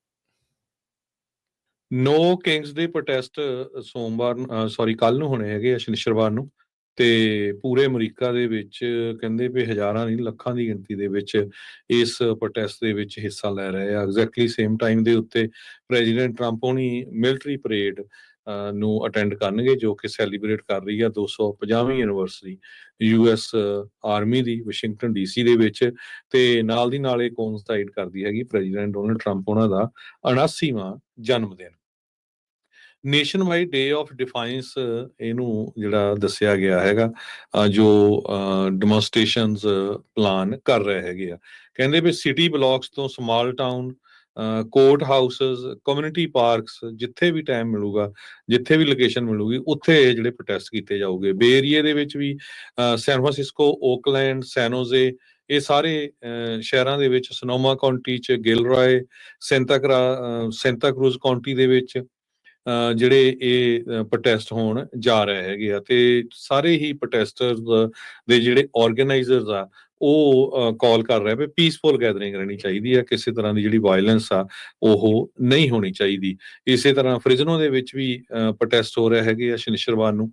ਨੋ ਕਿੰਗਸ ਦੇ ਪ੍ਰੋਟੈਸਟ ਕੱਲ ਨੂੰ ਹੋਣੇ ਹੈਗੇ ਆ, ਸ਼ਨੀਚਰਵਾਰ ਨੂੰ, ਤੇ ਪੂਰੇ ਅਮਰੀਕਾ ਦੇ ਵਿੱਚ ਕਹਿੰਦੇ ਵੀ ਹਜ਼ਾਰਾਂ ਨਹੀਂ ਲੱਖਾਂ ਦੀ ਗਿਣਤੀ ਦੇ ਵਿੱਚ ਇਸ ਪ੍ਰੋਟੈਸਟ ਦੇ ਵਿੱਚ ਹਿੱਸਾ ਲੈ ਰਹੇ ਆ। ਐਗਜ਼ੈਕਟਲੀ ਸੇਮ ਟਾਈਮ ਦੇ ਉੱਤੇ ਪ੍ਰੈਜ਼ੀਡੈਂਟ ਟਰੰਪ ਹੋਣੀ ਮਿਲਟਰੀ ਪਰੇਡ ਨੂੰ ਅਟੈਂਡ ਕਰਨਗੇ, ਜੋ ਕਿ ਸੈਲੀਬ੍ਰੇਟ ਕਰ ਰਹੀ ਆ 250ਵੀਂ ਐਨੀਵਰਸਰੀ US ਆਰਮੀ ਦੀ ਵਾਸ਼ਿੰਗਟਨ DC ਦੇ ਵਿੱਚ, ਤੇ ਨਾਲ ਦੀ ਨਾਲ ਇਹ ਕੋਇਨਸਾਈਡ ਕਰਦੀ ਹੈਗੀ ਪ੍ਰੈਜ਼ੀਡੈਂਟ ਡੋਨਲਡ ਟਰੰਪ ਉਹਨਾਂ ਦਾ 79ਵਾਂ ਜਨਮ ਦਿਨ। ਨੇਸ਼ਨ ਵਾਈਡ ਡੇ ਆਫ ਡਿਫਾਈਂਸ ਇਹਨੂੰ ਜਿਹੜਾ ਦੱਸਿਆ ਗਿਆ ਹੈਗਾ, ਜੋ ਡੈਮੋਨਸਟ੍ਰੇਸ਼ਨਸ ਪਲਾਨ ਕਰ ਰਹੇ ਹੈਗੇ ਆ। ਕਹਿੰਦੇ ਵੀ ਸਿਟੀ ਬਲਾਕਸ ਤੋਂ small town, court houses, community parks, ਜਿੱਥੇ ਵੀ ਟਾਈਮ ਮਿਲੂਗਾ, ਜਿੱਥੇ ਵੀ ਲੋਕੇਸ਼ਨ ਮਿਲੂਗੀ, ਉੱਥੇ ਇਹ ਜਿਹੜੇ ਪ੍ਰੋਟੈਸਟ ਕੀਤੇ ਜਾਊਗੇ। ਬੇ ਏਰੀਏ ਦੇ ਵਿੱਚ ਵੀ ਸੈਨ ਫਰਾਂਸਿਸਕੋ, ਓਕਲੈਂਡ, ਸੈਨੋਜ਼ੇ, ਇਹ ਸਾਰੇ ਸ਼ਹਿਰਾਂ ਦੇ ਵਿੱਚ, ਸਨੋਮਾ ਕਾਉਂਟੀ 'ਚ, ਗਿਲਰਾਏ, ਸੈਂਤਾ ਕਰੂਜ਼ ਕਾਉਂਟੀ ਦੇ ਵਿੱਚ ਜਿਹੜੇ ਇਹ ਪ੍ਰੋਟੈਸਟ ਹੋਣ ਜਾ ਰਹੇ ਹੈਗੇ ਆ। ਤੇ ਸਾਰੇ ਹੀ ਪ੍ਰੋਟੈਸਟਰਸ ਦੇ ਜਿਹੜੇ ਆਰਗੇਨਾਈਜ਼ਰਸ ਆ ਉਹ ਕਾਲ ਕਰ ਰਹੇ ਵੀ ਪੀਸਫੁਲ ਗੈਦਰਿੰਗ ਰਹਿਣੀ ਚਾਹੀਦੀ ਆ, ਕਿਸੇ ਤਰ੍ਹਾਂ ਦੀ ਜਿਹੜੀ ਵਾਇਲੈਂਸ ਆ ਉਹ ਨਹੀਂ ਹੋਣੀ ਚਾਹੀਦੀ। ਇਸੇ ਤਰ੍ਹਾਂ ਫ੍ਰਿਜ਼ਨੋ ਦੇ ਵਿੱਚ ਵੀ ਪ੍ਰੋਟੈਸਟ ਹੋ ਰਹੇ ਹੈਗੇ ਆ ਸ਼ਨੀਚਰਵਾਰ ਨੂੰ।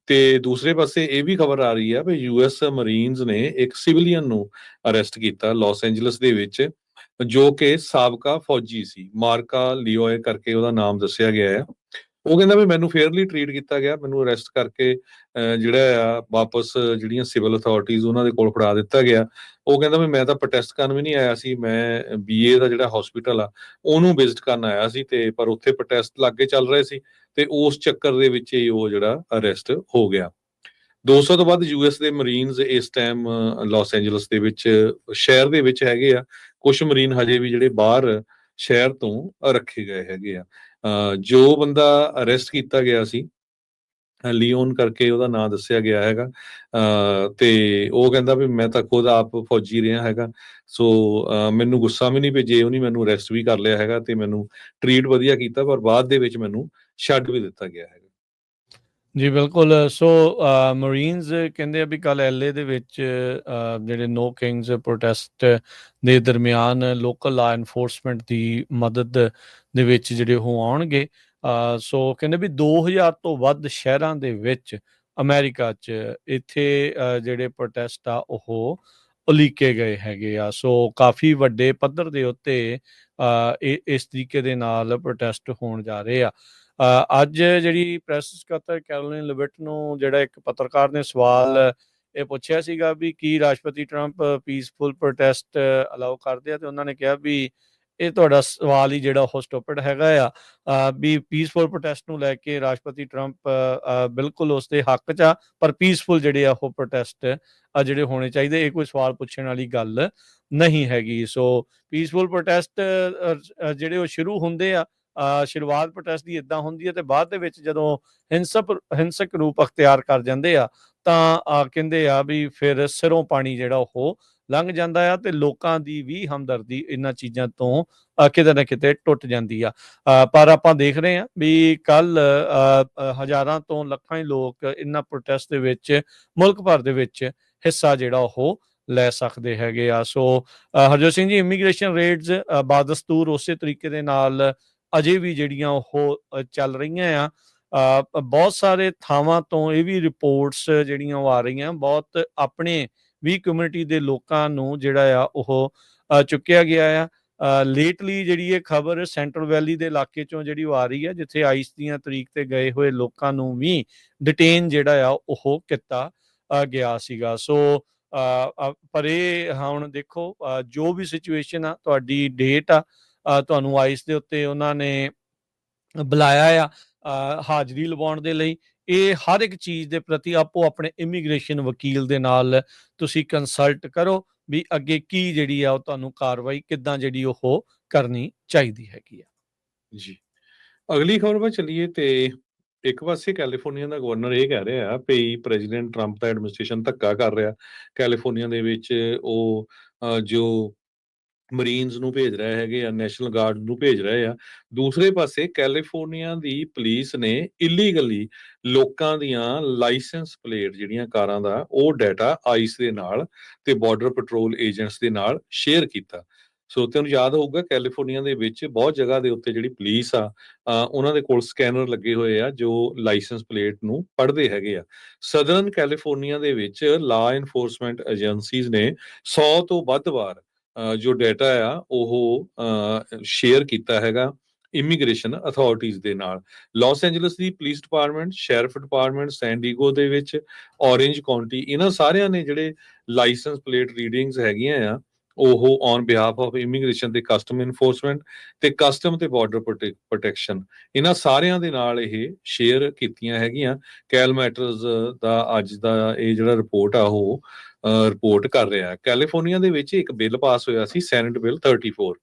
ਤੇ ਦੂਸਰੇ ਪਾਸੇ ਇਹ ਵੀ ਖਬਰ ਆ ਰਹੀ ਆ ਵੀ US ਮਰੀਨਸ ਨੇ ਇੱਕ ਸਿਵਲੀਅਨ ਨੂੰ ਅਰੈਸਟ ਕੀਤਾ ਲਾਸ ਐਂਜਲਸ ਦੇ ਵਿੱਚ, ਜੋ ਕਿ ਸਾਬਕਾ ਫੌਜੀ ਸੀ, ਮਾਰਕਾ ਲਿਓਏ ਕਰਕੇ ਉਹਦਾ ਨਾਮ ਦੱਸਿਆ ਗਿਆ ਹੈ। ਉਹ ਕਹਿੰਦਾ ਵੀ ਮੈਨੂੰ ਫੇਅਰਲੀ ਟਰੀਟ ਕੀਤਾ ਗਿਆ, ਮੈਨੂੰ ਅਰੈਸਟ ਕਰਕੇ ਜਿਹੜਾ ਆ ਵਾਪਸ ਜਿਹੜੀਆਂ ਸਿਵਲ ਅਥਾਰਟੀਜ਼ ਉਹਨਾਂ ਦੇ ਕੋਲ ਫੜਾ ਦਿੱਤਾ ਗਿਆ। ਉਹ ਕਹਿੰਦਾ ਵੀ ਮੈਂ ਤਾਂ ਪ੍ਰੋਟੈਸਟ ਕਰਨ ਵੀ ਨਹੀਂ ਆਇਆ ਸੀ, ਮੈਂ BA ਦਾ ਜਿਹੜਾ ਹਸਪੀਟਲ ਆ ਉਹਨੂੰ ਵਿਜ਼ਿਟ ਕਰਨ ਆਇਆ ਸੀ, ਤੇ ਪਰ ਉੱਥੇ ਪ੍ਰੋਟੈਸਟ ਲੱਗੇ ਚੱਲ ਰਹੇ ਸੀ ਤੇ ਉਸ ਚੱਕਰ ਦੇ ਵਿੱਚ ਹੀ ਉਹ ਜਿਹੜਾ ਅਰੈਸਟ ਹੋ ਗਿਆ। 200 ਤੋਂ ਵੱਧ US ਦੇ ਮਰੀਨਸ ਇਸ ਟਾਈਮ ਲਾਸ ਐਂਜਲਸ ਦੇ ਵਿੱਚ ਸ਼ਹਿਰ ਦੇ ਵਿੱਚ ਹੈਗੇ ਆ। ਕੁਝ ਮਰੀਨ ਹਜੇ ਵੀ ਜਿਹੜੇ ਬਾਹਰ ਸ਼ਹਿਰ ਤੋਂ ਰੱਖੇ ਗਏ ਹੈਗੇ ਆ। ਜੋ ਬੰਦਾ ਅਰੈਸਟ ਕੀਤਾ ਗਿਆ ਸੀ, ਲਿਓਨ ਕਰਕੇ ਉਹਦਾ ਨਾਂ ਦੱਸਿਆ ਗਿਆ ਹੈਗਾ, ਤੇ ਉਹ ਕਹਿੰਦਾ ਵੀ ਮੈਂ ਤਾਂ ਖੁਦ ਆਪ ਫੌਜੀ ਰਿਹਾ ਹੈਗਾ, ਸੋ ਮੈਨੂੰ ਗੁੱਸਾ ਵੀ ਨਹੀਂ ਵੀ ਜੇ ਉਹਨੇ ਮੈਨੂੰ ਅਰੈਸਟ ਵੀ ਕਰ ਲਿਆ ਹੈਗਾ ਤੇ ਮੈਨੂੰ ਟਰੀਟ ਵਧੀਆ ਕੀਤਾ, ਪਰ ਬਾਅਦ ਦੇ ਵਿੱਚ ਮੈਨੂੰ ਛੱਡ ਵੀ ਦਿੱਤਾ ਗਿਆ ਹੈਗਾ। ਜੀ ਬਿਲਕੁਲ। ਸੋ ਮਰੀਨਸ ਕਹਿੰਦੇ ਆ ਵੀ ਕੱਲ LA ਦੇ ਵਿੱਚ ਜਿਹੜੇ ਨੋ ਕਿੰਗਸ ਪ੍ਰੋਟੈਸਟ ਦੇ ਦਰਮਿਆਨ ਲੋਕਲ ਲਾ ਐਨਫੋਰਸਮੈਂਟ ਦੀ ਮਦਦ ਦੇ ਵਿੱਚ ਜਿਹੜੇ ਉਹ ਆਉਣਗੇ। ਸੋ ਕਹਿੰਦੇ ਵੀ 2000 ਤੋਂ ਵੱਧ ਸ਼ਹਿਰਾਂ ਦੇ ਵਿੱਚ ਅਮਰੀਕਾ 'ਚ ਇੱਥੇ ਜਿਹੜੇ ਪ੍ਰੋਟੈਸਟ ਆ ਉਹ ਉਲੀਕੇ ਗਏ ਹੈਗੇ ਆ। ਸੋ ਕਾਫੀ ਵੱਡੇ ਪੱਧਰ ਦੇ ਉੱਤੇ ਇਸ ਤਰੀਕੇ ਦੇ ਨਾਲ ਪ੍ਰੋਟੈਸਟ ਹੋਣ ਜਾ ਰਹੇ ਆ। ਅੱਜ ਜਿਹੜੀ ਪ੍ਰੈਸ ਸਕੱਤਰ ਕੈਰੋਲਿਨ ਲਿਵਿਟ ਨੂੰ ਜਿਹੜਾ ਇੱਕ ਪੱਤਰਕਾਰ ਨੇ ਸਵਾਲ ਇਹ ਪੁੱਛਿਆ ਸੀਗਾ ਵੀ ਕੀ ਰਾਸ਼ਟਰਪਤੀ ਟਰੰਪ ਪੀਸਫੁਲ ਪ੍ਰੋਟੈਸਟ ਅਲਾਉ ਕਰਦੇ ਆ, ਤੇ ਉਹਨਾਂ ਨੇ ਕਿਹਾ ਵੀ ਇਹ ਤੁਹਾਡਾ ਸਵਾਲ ਹੀ ਜਿਹੜਾ ਉਹ ਸਟੂਪਿਡ ਹੈਗਾ ਆ, ਵੀ ਪੀਸਫੁਲ ਪ੍ਰੋਟੈਸਟ ਨੂੰ ਲੈ ਕੇ ਰਾਸ਼ਟਰਪਤੀ ਟਰੰਪ ਬਿਲਕੁਲ ਉਸਦੇ ਹੱਕ 'ਚ ਆ, ਪਰ ਪੀਸਫੁਲ ਜਿਹੜੇ ਆ ਉਹ ਪ੍ਰੋਟੈਸਟ ਜਿਹੜੇ ਹੋਣੇ ਚਾਹੀਦੇ, ਇਹ ਕੋਈ ਸਵਾਲ ਪੁੱਛਣ ਵਾਲੀ ਗੱਲ ਨਹੀਂ ਹੈਗੀ। ਸੋ ਪੀਸਫੁਲ ਪ੍ਰੋਟੈਸਟ ਜਿਹੜੇ ਉਹ ਸ਼ੁਰੂ ਹੁੰਦੇ ਆ, ਸ਼ੁਰੂਆਤ ਪ੍ਰੋਟੈਸਟ ਦੀ ਇੱਦਾਂ ਹੁੰਦੀ ਹੈ ਤੇ ਬਾਅਦ ਦੇ ਵਿੱਚ ਜਦੋਂ ਹਿੰਸਕ ਰੂਪ ਅਖਤਿਆਰ ਕਰ ਜਾਂਦੇ ਆ ਤਾਂ ਕਹਿੰਦੇ ਆ ਵੀ ਫਿਰ ਸਿਰੋਂ ਪਾਣੀ ਜਿਹੜਾ ਉਹ ਲੰਘ ਜਾਂਦਾ ਆ ਤੇ ਲੋਕਾਂ ਦੀ ਵੀ ਹਮਦਰਦੀ ਇਹਨਾਂ ਚੀਜ਼ਾਂ ਤੋਂ ਕਿਤੇ ਨਾ ਕਿਤੇ ਟੁੱਟ ਜਾਂਦੀ ਆ। ਪਰ ਆਪਾਂ ਦੇਖ ਰਹੇ ਹਾਂ ਵੀ ਕੱਲ ਹਜ਼ਾਰਾਂ ਤੋਂ ਲੱਖਾਂ ਹੀ ਲੋਕ ਇਹਨਾਂ ਪ੍ਰੋਟੈਸਟ ਦੇ ਵਿੱਚ ਮੁਲਕ ਭਰ ਦੇ ਵਿੱਚ ਹਿੱਸਾ ਜਿਹੜਾ ਉਹ ਲੈ ਸਕਦੇ ਹੈਗੇ ਆ। ਸੋ ਹਰਜੋਤ ਸਿੰਘ ਜੀ, ਇਮੀਗ੍ਰੇਸ਼ਨ ਰੇਡਸ ਬਾਦਸਤੂਰ ਉਸੇ ਤਰੀਕੇ ਦੇ ਨਾਲ ਅਜੇ ਵੀ ਜਿਹੜੀਆਂ ਉਹ ਚੱਲ ਰਹੀਆਂ ਆ। ਬਹੁਤ ਸਾਰੇ ਥਾਵਾਂ ਤੋਂ ਇਹ ਵੀ ਰਿਪੋਰਟਸ ਜਿਹੜੀਆਂ ਉਹ ਆ ਰਹੀਆਂ, ਬਹੁਤ ਆਪਣੇ ਵੀ ਕਮਿਊਨਿਟੀ ਦੇ ਲੋਕਾਂ ਨੂੰ ਜਿਹੜਾ ਆ ਉਹ ਚੁੱਕਿਆ ਗਿਆ ਆ। ਲੇਟਲੀ ਜਿਹੜੀ ਇਹ ਖਬਰ ਸੈਂਟਰਲ ਵੈਲੀ ਦੇ ਇਲਾਕੇ ਚੋਂ ਜਿਹੜੀ ਉਹ ਆ ਰਹੀ ਹੈ, ਜਿੱਥੇ ਆਈਸ ਦੀਆਂ ਤਰੀਕ ਤੇ ਗਏ ਹੋਏ ਲੋਕਾਂ ਨੂੰ ਵੀ ਡਿਟੇਨ ਜਿਹੜਾ ਆ ਉਹ ਕੀਤਾ ਗਿਆ ਸੀਗਾ। ਸੋ ਪਰ ਇਹ ਹੁਣ ਦੇਖੋ ਜੋ ਵੀ ਸਿਚੁਏਸ਼ਨ ਆ, ਤੁਹਾਡੀ ਡੇਟ ਆ, ਤੁਹਾਨੂੰ ਆਈਸ ਦੇ ਉੱਤੇ ਉਹਨਾਂ ਨੇ ਬੁਲਾਇਆ ਆ ਹਾਜ਼ਰੀ ਲਵਾਉਣ ਦੇ ਲਈ। ਇਹ ਹਰ ਇੱਕ ਚੀਜ਼ ਦੇ ਪ੍ਰਤੀ ਆਪੋ ਆਪਣੇ ਇਮੀਗ੍ਰੇਸ਼ਨ ਵਕੀਲ ਦੇ ਨਾਲ ਤੁਸੀਂ ਕੰਸਲਟ ਕਰੋ ਵੀ ਅੱਗੇ ਕੀ ਜਿਹੜੀ ਆ ਉਹ ਤੁਹਾਨੂੰ ਕਾਰਵਾਈ ਕਿੱਦਾਂ ਜਿਹੜੀ ਉਹ ਕਰਨੀ ਚਾਹੀਦੀ ਹੈਗੀ ਆ। ਜੀ। ਅਗਲੀ ਖਬਰ ਵੱਲ ਚੱਲੀਏ ਤੇ ਇੱਕ ਪਾਸੇ ਕੈਲੀਫੋਰਨੀਆ ਦਾ ਗਵਰਨਰ ਇਹ ਕਹਿ ਰਿਹਾ ਵੀ ਪ੍ਰੈਜ਼ੀਡੈਂਟ ਟਰੰਪ ਦਾ ਐਡਮਿਨਿਸਟ੍ਰੇਸ਼ਨ ਧੱਕਾ ਕਰ ਰਿਹਾ ਕੈਲੀਫੋਰਨੀਆ ਦੇ ਵਿੱਚ। ਉਹ ਜੋ ਮਰੀਨਸ ਨੂੰ ਭੇਜ ਰਹੇ ਹੈਗੇ ਆ, ਨੈਸ਼ਨਲ ਗਾਰਡ ਨੂੰ ਭੇਜ ਰਹੇ ਆ। ਦੂਸਰੇ ਪਾਸੇ ਕੈਲੀਫੋਰਨੀਆ ਦੀ ਪੁਲਿਸ ਨੇ ਇਲੀਗਲੀ ਲੋਕਾਂ ਦੀਆਂ ਲਾਇਸੈਂਸ ਪਲੇਟ ਜਿਹੜੀਆਂ ਕਾਰਾਂ ਦਾ ਉਹ ਡਾਟਾ ਆਈਸ ਦੇ ਨਾਲ ਤੇ ਬਾਰਡਰ ਪੈਟਰੋਲ ਏਜੰਟਸ ਦੇ ਨਾਲ ਸ਼ੇਅਰ ਕੀਤਾ। ਸਰੋਤਿਆਂ ਨੂੰ ਯਾਦ ਹੋਊਗਾ ਕੈਲੀਫੋਰਨੀਆ ਦੇ ਵਿੱਚ ਬਹੁਤ ਜਗ੍ਹਾ ਦੇ ਉੱਤੇ ਜਿਹੜੀ ਪੁਲਿਸ ਆ ਉਹਨਾਂ ਦੇ ਕੋਲ ਸਕੈਨਰ ਲੱਗੇ ਹੋਏ ਆ ਜੋ ਲਾਇਸੈਂਸ ਪਲੇਟ ਨੂੰ ਪੜ੍ਹਦੇ ਹੈਗੇ ਆ। ਸਦਰਨ ਕੈਲੀਫੋਰਨੀਆ ਦੇ ਵਿੱਚ ਲਾ ਇਨਫੋਰਸਮੈਂਟ ਏਜੰਸੀਜ਼ ਨੇ 100 ਤੋਂ ਵੱਧ ਵਾਰ ਜੋ ਡਾਟਾ ਆ ਉਹ ਸ਼ੇਅਰ ਕੀਤਾ ਹੈਗਾ ਇਮੀਗ੍ਰੇਸ਼ਨ ਅਥਾਰਟੀਜ਼ ਦੇ ਨਾਲ। ਲਾਸ ਐਂਜਲਸ ਦੀ ਪੁਲਿਸ ਡਿਪਾਰਟਮੈਂਟ, ਸ਼ੈਰਿਫ ਡਿਪਾਰਟਮੈਂਟ, ਸੈਨ ਡੀਗੋ ਦੇ ਵਿੱਚ, ਔਰੇਂਜ ਕਾਉਂਟੀ, ਇਹਨਾਂ ਸਾਰਿਆਂ ਨੇ ਜਿਹੜੇ ਲਾਇਸੈਂਸ ਪਲੇਟ ਰੀਡਿੰਗਸ ਹੈਗੀਆਂ ਆ ਉਹ ਔਨ ਬਿਹਾਫ ਆਫ ਇਮੀਗ੍ਰੇਸ਼ਨ ਤੇ ਕਸਟਮ ਇਨਫੋਰਸਮੈਂਟ ਤੇ ਕਸਟਮ ਤੇ ਬਾਰਡਰ ਪ੍ਰੋਟੈਕਸ਼ਨ, ਇਹਨਾਂ ਸਾਰਿਆਂ ਦੇ ਨਾਲ ਇਹ ਸ਼ੇਅਰ ਕੀਤੀਆਂ ਹੈਗੀਆਂ। ਕੈਲ ਮੈਟਰਸ ਦਾ ਅੱਜ ਦਾ ਇਹ ਜਿਹੜਾ ਰਿਪੋਰਟ ਆ ਉਹ ਰਿਪੋਰਟ ਕਰ ਰਿਹਾ। ਕੈਲੀਫੋਰਨੀਆ ਦੇ ਵਿੱਚ ਇੱਕ ਬਿੱਲ ਪਾਸ ਹੋਇਆ ਸੀ, ਸੈਨੇਟ ਬਿੱਲ 34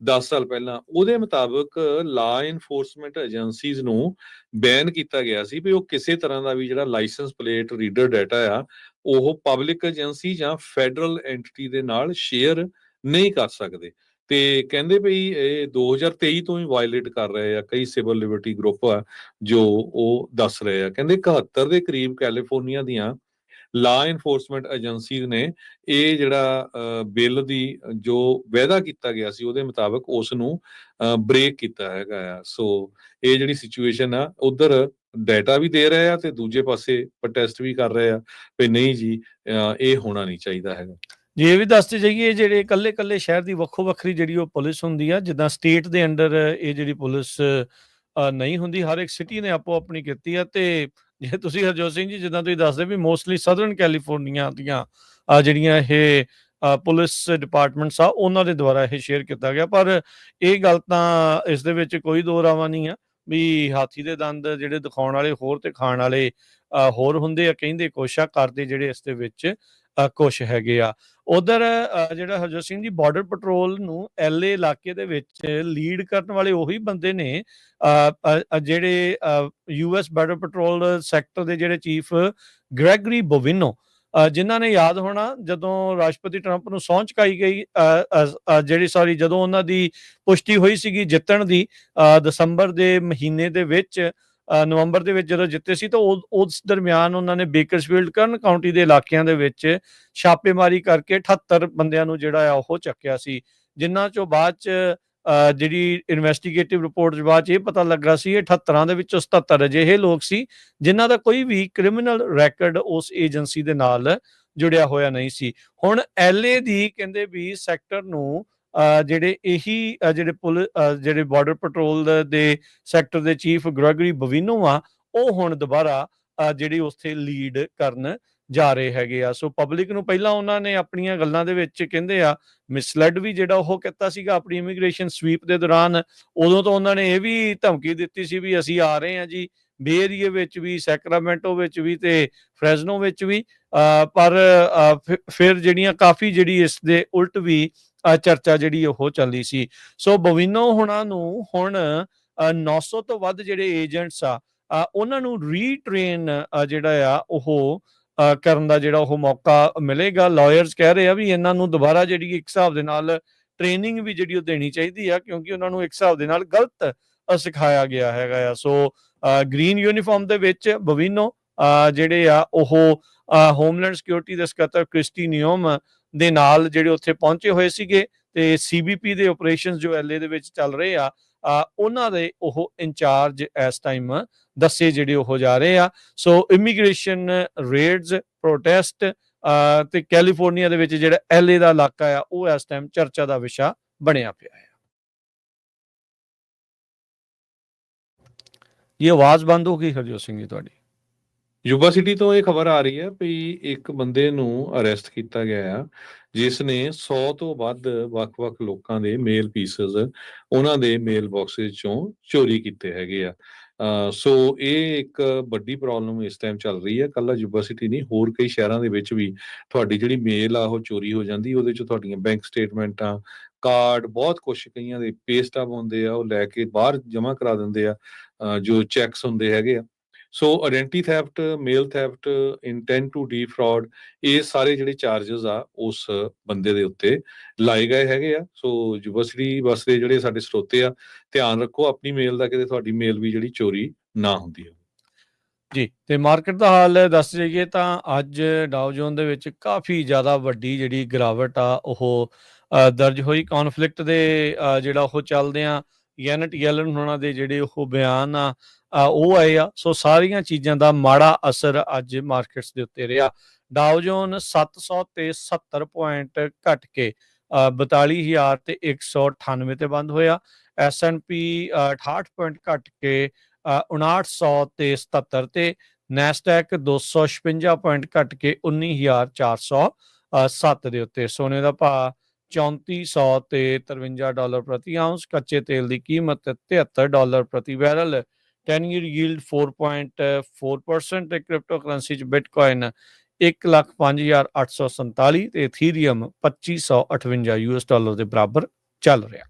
10 ਸਾਲ ਪਹਿਲਾਂ। ਉਹਦੇ ਮੁਤਾਬਕ ਲਾ ਇਨਫੋਰਸਮੈਂਟ ਏਜੰਸੀਜ਼ ਨੂੰ ਬੈਨ ਕੀਤਾ ਗਿਆ ਸੀ ਵੀ ਉਹ ਕਿਸੇ ਤਰ੍ਹਾਂ ਦਾ ਵੀ ਜਿਹੜਾ ਲਾਇਸੈਂਸ ਪਲੇਟ ਰੀਡਰ ਡਾਟਾ ਆ ਉਹ ਪਬਲਿਕ ਏਜੰਸੀ ਜਾਂ ਫੈਡਰਲ ਐਂਟੀਟੀ ਦੇ ਨਾਲ ਸ਼ੇਅਰ ਨਹੀਂ ਕਰ ਸਕਦੇ। ਤੇ ਕਹਿੰਦੇ ਵੀ ਇਹ 2023 ਤੋਂ ਹੀ ਵਾਇਲੇਟ ਕਰ ਰਹੇ ਆ। ਕਈ ਸਿਵਲ ਲਿਬਰਟੀ ਗਰੁੱਪ ਆ ਜੋ ਉਹ ਦੱਸ ਰਹੇ ਆ। ਕਹਿੰਦੇ 71 ਦੇ ਕਰੀਬ ਕੈਲੀਫੋਰਨੀਆ ਦੀਆਂ ਲਾ ਇਨਫੋਰਸਮੈਂਟ ਏਜੰਸੀਜ਼ ਨੇ ਇਹ ਜਿਹੜਾ ਬਿੱਲ ਦੀ ਜੋ ਵਾਅਦਾ ਕੀਤਾ ਗਿਆ ਸੀ ਉਹਦੇ ਮੁਤਾਬਕ ਉਸ ਨੂੰ ਬ੍ਰੇਕ ਕੀਤਾ ਹੈਗਾ ਆ। ਸੋ ਇਹ ਜਿਹੜੀ ਸਿਚੁਏਸ਼ਨ ਆ ਉਧਰ ਡਾਟਾ ਵੀ ਦੇ ਰਹੇ ਆ ਤੇ ਦੂਜੇ ਪਾਸੇ ਪ੍ਰੋਟੈਸਟ ਵੀ ਕਰ ਰਹੇ ਆ ਵੀ ਨਹੀਂ ਜੀ ਇਹ ਹੋਣਾ ਨਹੀਂ ਚਾਹੀਦਾ ਹੈਗਾ। ਜੀ ਇਹ ਵੀ ਦੱਸਦੇ ਜਾਈਏ ਜਿਹੜੇ ਇਕੱਲੇ ਸ਼ਹਿਰ ਦੀ ਵੱਖੋ ਵੱਖਰੀ ਜਿਹੜੀ ਉਹ ਪੁਲਿਸ ਹੁੰਦੀ ਆ, ਜਿੱਦਾਂ ਸਟੇਟ ਦੇ ਅੰਡਰ ਇਹ ਜਿਹੜੀ ਪੁਲਿਸ ਨਹੀਂ ਹੁੰਦੀ। ਹਰ ਇੱਕ ਸਿਟੀ ਨੇ ਆਪੋ ਆਪਣੀ ਕੀਤੀ ਆ। ਤੇ ਜੇ ਤੁਸੀਂ ਹਰਜੋਤ ਸਿੰਘ ਜੀ ਜਿੱਦਾਂ ਤੁਸੀਂ ਦੱਸਦੇ ਵੀ ਮੋਸਟਲੀ ਸਦਰਨ ਕੈਲੀਫੋਰਨੀਆ ਦੀਆਂ ਜਿਹੜੀਆਂ ਇਹ ਪੁਲਿਸ ਡਿਪਾਰਟਮੈਂਟਸ ਆ ਉਹਨਾਂ ਦੇ ਦੁਆਰਾ ਇਹ ਸ਼ੇਅਰ ਕੀਤਾ ਗਿਆ। ਪਰ ਇਹ ਗੱਲ ਤਾਂ ਇਸ ਦੇ ਵਿੱਚ ਕੋਈ ਦੋ ਰਾਵਾਂ ਨਹੀਂ ਆ ਵੀ ਹਾਥੀ ਦੇ ਦੰਦ ਜਿਹੜੇ ਦਿਖਾਉਣ ਵਾਲੇ ਹੋਰ ਤੇ ਖਾਣ ਵਾਲੇ ਹੋਰ ਹੁੰਦੇ ਆ। ਕਹਿੰਦੇ ਕੁਛ ਆ, ਕਰਦੇ ਜਿਹੜੇ ਇਸ ਦੇ ਵਿੱਚ ਕੁਛ ਹੈਗੇ ਆ। ਉਧਰ ਜਿਹੜਾ ਹਰਜੋਤ ਸਿੰਘ ਜੀ ਬਾਰਡਰ ਪੈਟਰੋਲ ਨੂੰ ਐਲਏ ਇਲਾਕੇ ਦੇ ਵਿੱਚ ਲੀਡ ਕਰਨ ਵਾਲੇ ਉਹੀ ਬੰਦੇ ਨੇ ਜਿਹੜੇ ਯੂਐਸ ਬਾਰਡਰ ਪੈਟਰੋਲ ਸੈਕਟਰ ਦੇ ਜਿਹੜੇ ਚੀਫ ਗ੍ਰੈਗਰੀ ਬੋਵਿਨੋ, ਜਿਨ੍ਹਾਂ ਨੇ ਯਾਦ ਹੋਣਾ ਜਦੋਂ ਰਾਸ਼ਟਰਪਤੀ ਟਰੰਪ ਨੂੰ ਸਹੁੰ ਚੁਕਾਈ ਗਈ ਜਦੋਂ ਉਹਨਾਂ ਦੀ ਪੁਸ਼ਟੀ ਹੋਈ ਸੀਗੀ ਜਿੱਤਣ ਦੀ ਦਸੰਬਰ ਦੇ ਮਹੀਨੇ ਦੇ ਵਿੱਚ, ਨਵੰਬਰ ਦੇ ਵਿੱਚ ਜਦੋਂ ਜਿੱਤੇ ਸੀ ਤਾਂ ਉਸ ਦਰਮਿਆਨ ਉਹਨਾਂ ਨੇ ਬੇਕਰਸਫੀਲਡ ਕਰਨ ਕਾਉਂਟੀ ਦੇ ਇਲਾਕਿਆਂ ਦੇ ਵਿੱਚ ਛਾਪੇਮਾਰੀ ਕਰਕੇ 78 ਬੰਦਿਆਂ ਨੂੰ ਜਿਹੜਾ ਆ ਉਹ ਚੱਕਿਆ ਸੀ, ਜਿਨ੍ਹਾਂ ਚੋਂ ਬਾਅਦ ਚ ਜਿਹੜੀ ਇਨਵੈਸਟੀਗੇਟਿਵ ਰਿਪੋਰਟ ਬਾਅਦ ਚ ਇਹ ਪਤਾ ਲੱਗਾ ਸੀ 78 ਦੇ ਵਿੱਚੋਂ 77 ਅਜਿਹੇ ਲੋਕ ਸੀ ਜਿਨ੍ਹਾਂ ਦਾ ਕੋਈ ਵੀ ਕ੍ਰਿਮੀਨਲ ਰੈਕਡ ਉਸ ਏਜੰਸੀ ਦੇ ਨਾਲ ਜੁੜਿਆ ਹੋਇਆ ਨਹੀਂ ਸੀ। ਹੁਣ ਐਲਏ ਦੀ ਕਹਿੰਦੇ ਵੀ ਸੈਕਟਰ ਨੂੰ ਜਿਹੜੇ ਇਹੀ ਜਿਹੜੇ ਬਾਰਡਰ ਪੈਟਰੋਲ ਦੇ ਸੈਕਟਰ ਦੇ ਚੀਫ ਗ੍ਰੈਗਰੀ ਬੋਵਿਨੋ ਆ ਉਹ ਹੁਣ ਦੁਬਾਰਾ ਜਿਹੜੀ ਉੱਥੇ ਲੀਡ ਕਰਨ ਜਾ ਰਹੇ ਹੈਗੇ ਆ। ਸੋ ਪਬਲਿਕ ਨੂੰ ਪਹਿਲਾਂ ਉਹਨਾਂ ਨੇ ਆਪਣੀਆਂ ਗੱਲਾਂ ਦੇ ਵਿੱਚ ਕਹਿੰਦੇ ਆ ਮਿਸਲੈਡ ਵੀ ਜਿਹੜਾ ਉਹ ਕੀਤਾ ਸੀਗਾ ਆਪਣੀ ਇਮੀਗ੍ਰੇਸ਼ਨ ਸਵੀਪ ਦੇ ਦੌਰਾਨ। ਉਦੋਂ ਤਾਂ ਉਹਨਾਂ ਨੇ ਇਹ ਵੀ ਧਮਕੀ ਦਿੱਤੀ ਸੀ ਵੀ ਅਸੀਂ ਆ ਰਹੇ ਹਾਂ ਜੀ ਬੇ ਏਰੀਏ ਵਿੱਚ ਵੀ, ਸੈਕਰਾਮੈਂਟੋ ਵਿੱਚ ਵੀ ਤੇ ਫ੍ਰੈਜ਼ਨੋ ਵਿੱਚ ਵੀ। ਪਰ ਫਿਰ ਜਿਹੜੀਆਂ ਕਾਫੀ ਜਿਹੜੀ ਇਸ ਦੇ ਉਲਟ ਵੀ ਚਰਚਾ ਜਿਹੜੀ ਉਹ ਚੱਲੀ ਸੀ। ਸੋ ਬੋਵਿਨੋ ਹੁਣਾਂ ਨੂੰ ਹੁਣ 900 ਤੋਂ ਵੱਧ ਜਿਹੜੇ ਏਜੰਟਸ ਆ ਉਹਨਾਂ ਨੂੰ ਰੀਟ੍ਰੇਨ ਜਿਹੜਾ ਆ ਉਹ ਕਰਨ ਦਾ ਜਿਹੜਾ ਉਹ ਮੌਕਾ ਮਿਲੇਗਾ। ਲਾਇਰਸ ਕਹਿ ਰਹੇ ਆ ਵੀ ਇਹਨਾਂ ਨੂੰ ਦੁਬਾਰਾ ਜਿਹੜੀ ਇੱਕ ਹਿਸਾਬ ਦੇ ਨਾਲ ਟ੍ਰੇਨਿੰਗ ਵੀ ਜਿਹੜੀ ਉਹ ਦੇਣੀ ਚਾਹੀਦੀ ਆ ਕਿਉਂਕਿ ਉਹਨਾਂ ਨੂੰ ਇੱਕ ਹਿਸਾਬ ਦੇ ਨਾਲ ਗਲਤ ਸਿਖਾਇਆ ਗਿਆ ਹੈਗਾ ਆ। ਸੋ ਗ੍ਰੀਨ ਯੂਨੀਫਾਰਮ ਦੇ ਵਿੱਚ ਬੋਵਿਨੋ ਜਿਹੜੇ ਆ ਉਹ ਹੋਮਲੈਂਡ ਸਿਕਿਉਰਿਟੀ ਦੇ ਸਕੱਤਰ ਕ੍ਰਿਸਟੀ ਨਿਯਮ ਦੇ ਨਾਲ ਜਿਹੜੇ ਉੱਥੇ ਪਹੁੰਚੇ ਹੋਏ ਸੀਗੇ ਤੇ ਸੀਬੀਪੀ ਦੇ ਆਪਰੇਸ਼ਨਸ ਜੋ ਐਲਏ ਦੇ ਵਿੱਚ ਚੱਲ ਰਹੇ ਆ ਉਹਨਾਂ ਦੇ ਉਹ ਇੰਚਾਰਜ ਇਸ ਟਾਈਮ ਦੱਸੇ ਜਿਹੜੇ ਉਹ ਜਾ ਰਹੇ ਆ। ਸੋ ਇਮੀਗ੍ਰੇਸ਼ਨ ਰੇਡਸ, ਪ੍ਰੋਟੈਸਟ ਤੇ ਕੈਲੀਫੋਰਨੀਆ ਦੇ ਵਿੱਚ ਜਿਹੜਾ ਐਲਏ ਦਾ ਇਲਾਕਾ ਆ ਉਹ ਇਸ ਟਾਈਮ ਚਰਚਾ ਦਾ ਵਿਸ਼ਾ ਬਣਿਆ ਪਿਆ ਹੈ। ਇਹ ਆਵਾਜ਼ ਬੰਦ ਹੋ ਗਈ ਹਰਜੋਤ ਸਿੰਘ ਜੀ ਤੁਹਾਡੀ। ਯੂਬਾ ਸਿਟੀ ਤੋਂ ਇਹ ਖਬਰ ਆ ਰਹੀ ਹੈ ਵੀ ਇੱਕ ਬੰਦੇ ਨੂੰ ਅਰੈਸਟ ਕੀਤਾ ਗਿਆ ਆ, ਜਿਸ ਨੇ 100 ਤੋਂ ਵੱਧ ਵੱਖ-ਵੱਖ ਲੋਕਾਂ ਦੇ ਮੇਲ ਪੀਸਸ ਉਹਨਾਂ ਦੇ ਮੇਲ ਬਾਕਸਿਸ ਚੋਂ ਚੋਰੀ ਕੀਤੇ ਹੈਗੇ ਆ। ਸੋ ਇਹ ਇੱਕ ਵੱਡੀ ਪ੍ਰੋਬਲਮ ਇਸ ਟਾਈਮ ਚੱਲ ਰਹੀ ਹੈ। ਕੱਲਾ ਯੂਬਾ ਸਿਟੀ ਨਹੀਂ, ਹੋਰ ਕਈ ਸ਼ਹਿਰਾਂ ਦੇ ਵਿੱਚ ਵੀ ਤੁਹਾਡੀ ਜਿਹੜੀ ਮੇਲ ਆ ਉਹ ਚੋਰੀ ਹੋ ਜਾਂਦੀ। ਉਹਦੇ 'ਚ ਤੁਹਾਡੀਆਂ ਬੈਂਕ ਸਟੇਟਮੈਂਟਾਂ, ਕਾਰਡ, ਬਹੁਤ ਕੁਛ, ਕਈਆਂ ਦੇ ਪੇ ਸਟੱਬ ਹੁੰਦੇ ਆ, ਉਹ ਲੈ ਕੇ ਬਾਹਰ ਜਮ੍ਹਾਂ ਕਰਾ ਦਿੰਦੇ ਆ, ਜੋ ਚੈਕਸ ਹੁੰਦੇ ਹੈਗੇ ਆ। So identity theft, mail theft, intent to defraud, ਇਹ ਸਾਰੇ ਜਿਹੜੇ ਚਾਰजेस ਆ ਉਸ ਬੰਦੇ ਦੇ ਉੱਤੇ ਲਾਏ ਗਏ ਹੈਗੇ ਆ। ਸੋ ਯੂਨੀਵਰਸਿਟੀ ਵਸਦੇ ਜਿਹੜੇ ਸਾਡੇ ਸਰੋਤੇ ਆ, ਧਿਆਨ ਰੱਖੋ ਆਪਣੀ ਮੇਲ ਦਾ, ਕਿਤੇ ਤੁਹਾਡੀ ਮੇਲ ਵੀ ਜਿਹੜੀ ਚੋਰੀ ਨਾ ਹੁੰਦੀ ਹੋਵੇ। ਜੀ, ਤੇ ਮਾਰਕੀਟ ਦਾ ਹਾਲ ਦੱਸ ਜਾਈਏ ਤਾਂ ਅੱਜ ਡਾਓ ਜੋਨ ਦੇ ਵਿੱਚ ਕਾਫੀ ਜ਼ਿਆਦਾ ਵੱਡੀ ਜਿਹੜੀ ਗਿਰਾਵਟ ਆ ਉਹ ਦਰਜ ਹੋਈ। ਕੌਨਫਲਿਕਟ ਦੇ ਜਿਹੜਾ ਉਹ ਚੱਲਦਿਆਂ ਯੈਨਟ ਯੈਲਨ ਹੋਣਾ ਦੇ ਜਿਹੜੇ ਉਹ ਬਿਆਨ ਆ ਉਹ ਆਏ ਆ। ਸੋ ਸਾਰੀਆਂ ਚੀਜ਼ਾਂ ਦਾ ਮਾੜਾ ਅਸਰ ਅੱਜ ਮਾਰਕੀਟਸ ਦੇ ਉੱਤੇ ਰਿਹਾ। ਡਾਓ ਜੋਨ 770 ਪੁਆਇੰਟ ਘਟ ਕੇ 42,198 ਤੇ ਬੰਦ ਹੋਇਆ। S&P 68 ਪੁਆਇੰਟ ਘਟ ਕੇ 5900 ਤੇ 77 ਤੇ। ਨੈਸਡੈਕ 256 ਪੁਆਇੰਟ ਘਟ ਕੇ 19,407 ਦੇ ਉੱਤੇ। ਸੋਨੇ ਦਾ ਭਾਅ 3400 ਤੇ $53 ਪ੍ਰਤੀ ਆਉਂਸ। ਕੱਚੇ ਤੇਲ ਦੀ ਕੀਮਤ $73 ਪ੍ਰਤੀ ਬੈਰਲ। 10 year yield 4.4% ਤੇ ਕ੍ਰਿਪਟੋ ਕਰੰਸੀ ਚ ਬਿਟਕੋਇਨ 1,05,847 ਤੇ ਇਥੀਰੀਅਮ $2558 ਦੇ ਬਰਾਬਰ ਚੱਲ ਰਿਹਾ।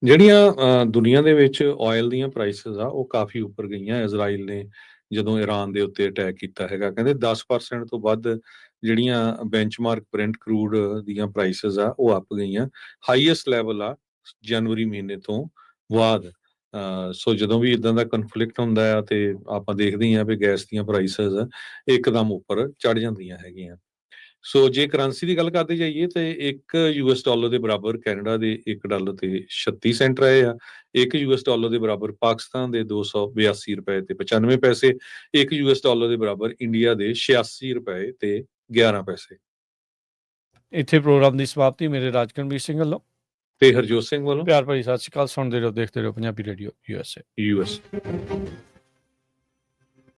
ਜਿਹੜੀਆਂ ਦੁਨੀਆ ਦੇ ਵਿੱਚ ਆਇਲ ਦੀਆਂ ਪ੍ਰਾਈਸਿਸ ਆ ਉਹ ਕਾਫੀ ਉੱਪਰ ਗਈਆਂ ਇਜ਼ਰਾਈਲ ਨੇ ਜਦੋਂ ਈਰਾਨ ਦੇ ਉੱਤੇ ਅਟੈਕ ਕੀਤਾ ਹੈਗਾ। ਕਹਿੰਦੇ 10% ਤੋਂ ਵੱਧ ਜਿਹੜੀਆਂ ਬੈਂਚਮਾਰਕ ਬ੍ਰੈਂਟ ਕਰੂਡ ਦੀਆਂ ਪ੍ਰਾਈਸਿਸ ਆ ਉਹ ਅੱਪ ਗਈਆਂ। ਹਾਈਐਸਟ ਲੈਵਲ ਆ ਜਨਵਰੀ ਮਹੀਨੇ ਤੋਂ ਬਾਅਦ। ਸੋ ਜਦੋਂ ਵੀ ਇਦਾਂ ਦਾ ਕਨਫਲਿਕਟ ਹੁੰਦਾ ਆ ਤੇ ਆਪਾਂ ਦੇਖਦੇ ਹਾਂ ਵੀ ਗੈਸ ਦੀਆਂ ਪ੍ਰਾਈਸਿਸ ਇੱਕਦਮ ਉੱਪਰ ਚੜ ਜਾਂਦੀਆਂ ਹੈਗੀਆਂ। ਸੋ ਜੇ ਕਰੰਸੀ ਦੀ ਗੱਲ ਕਰਦੇ ਜਾਈਏ ਤੇ $1 ਦੇ ਬਰਾਬਰ ਕੈਨੇਡਾ ਦੇ $1 ਤੇ 36 ਸੈਂਟ ਰਹੇ ਆ। $1 ਦੇ ਬਰਾਬਰ ਪਾਕਿਸਤਾਨ ਦੇ $282 ਤੇ 95 ਪੈਸੇ। $1 ਦੇ ਬਰਾਬਰ ਇੰਡੀਆ ਦੇ $86 ਤੇ 11 ਪੈਸੇ। ਇੱਥੇ ਪ੍ਰੋਗਰਾਮ ਦੀ ਸਮਾਪਤੀ। ਮੇਰੇ ਰਾਜਕਰਨਵੀਰ ਸਿੰਘ ਵੱਲੋਂ ਤੇ ਹਰਜੋਤ ਸਿੰਘ ਵੱਲੋਂ ਪਿਆਰ ਭਰੀ ਸਤਿ ਸ਼੍ਰੀ ਅਕਾਲ। ਸੁਣਦੇ ਰਹੋ, ਦੇਖਦੇ ਰਹੋ ਪੰਜਾਬੀ ਰੇਡੀਓ USA।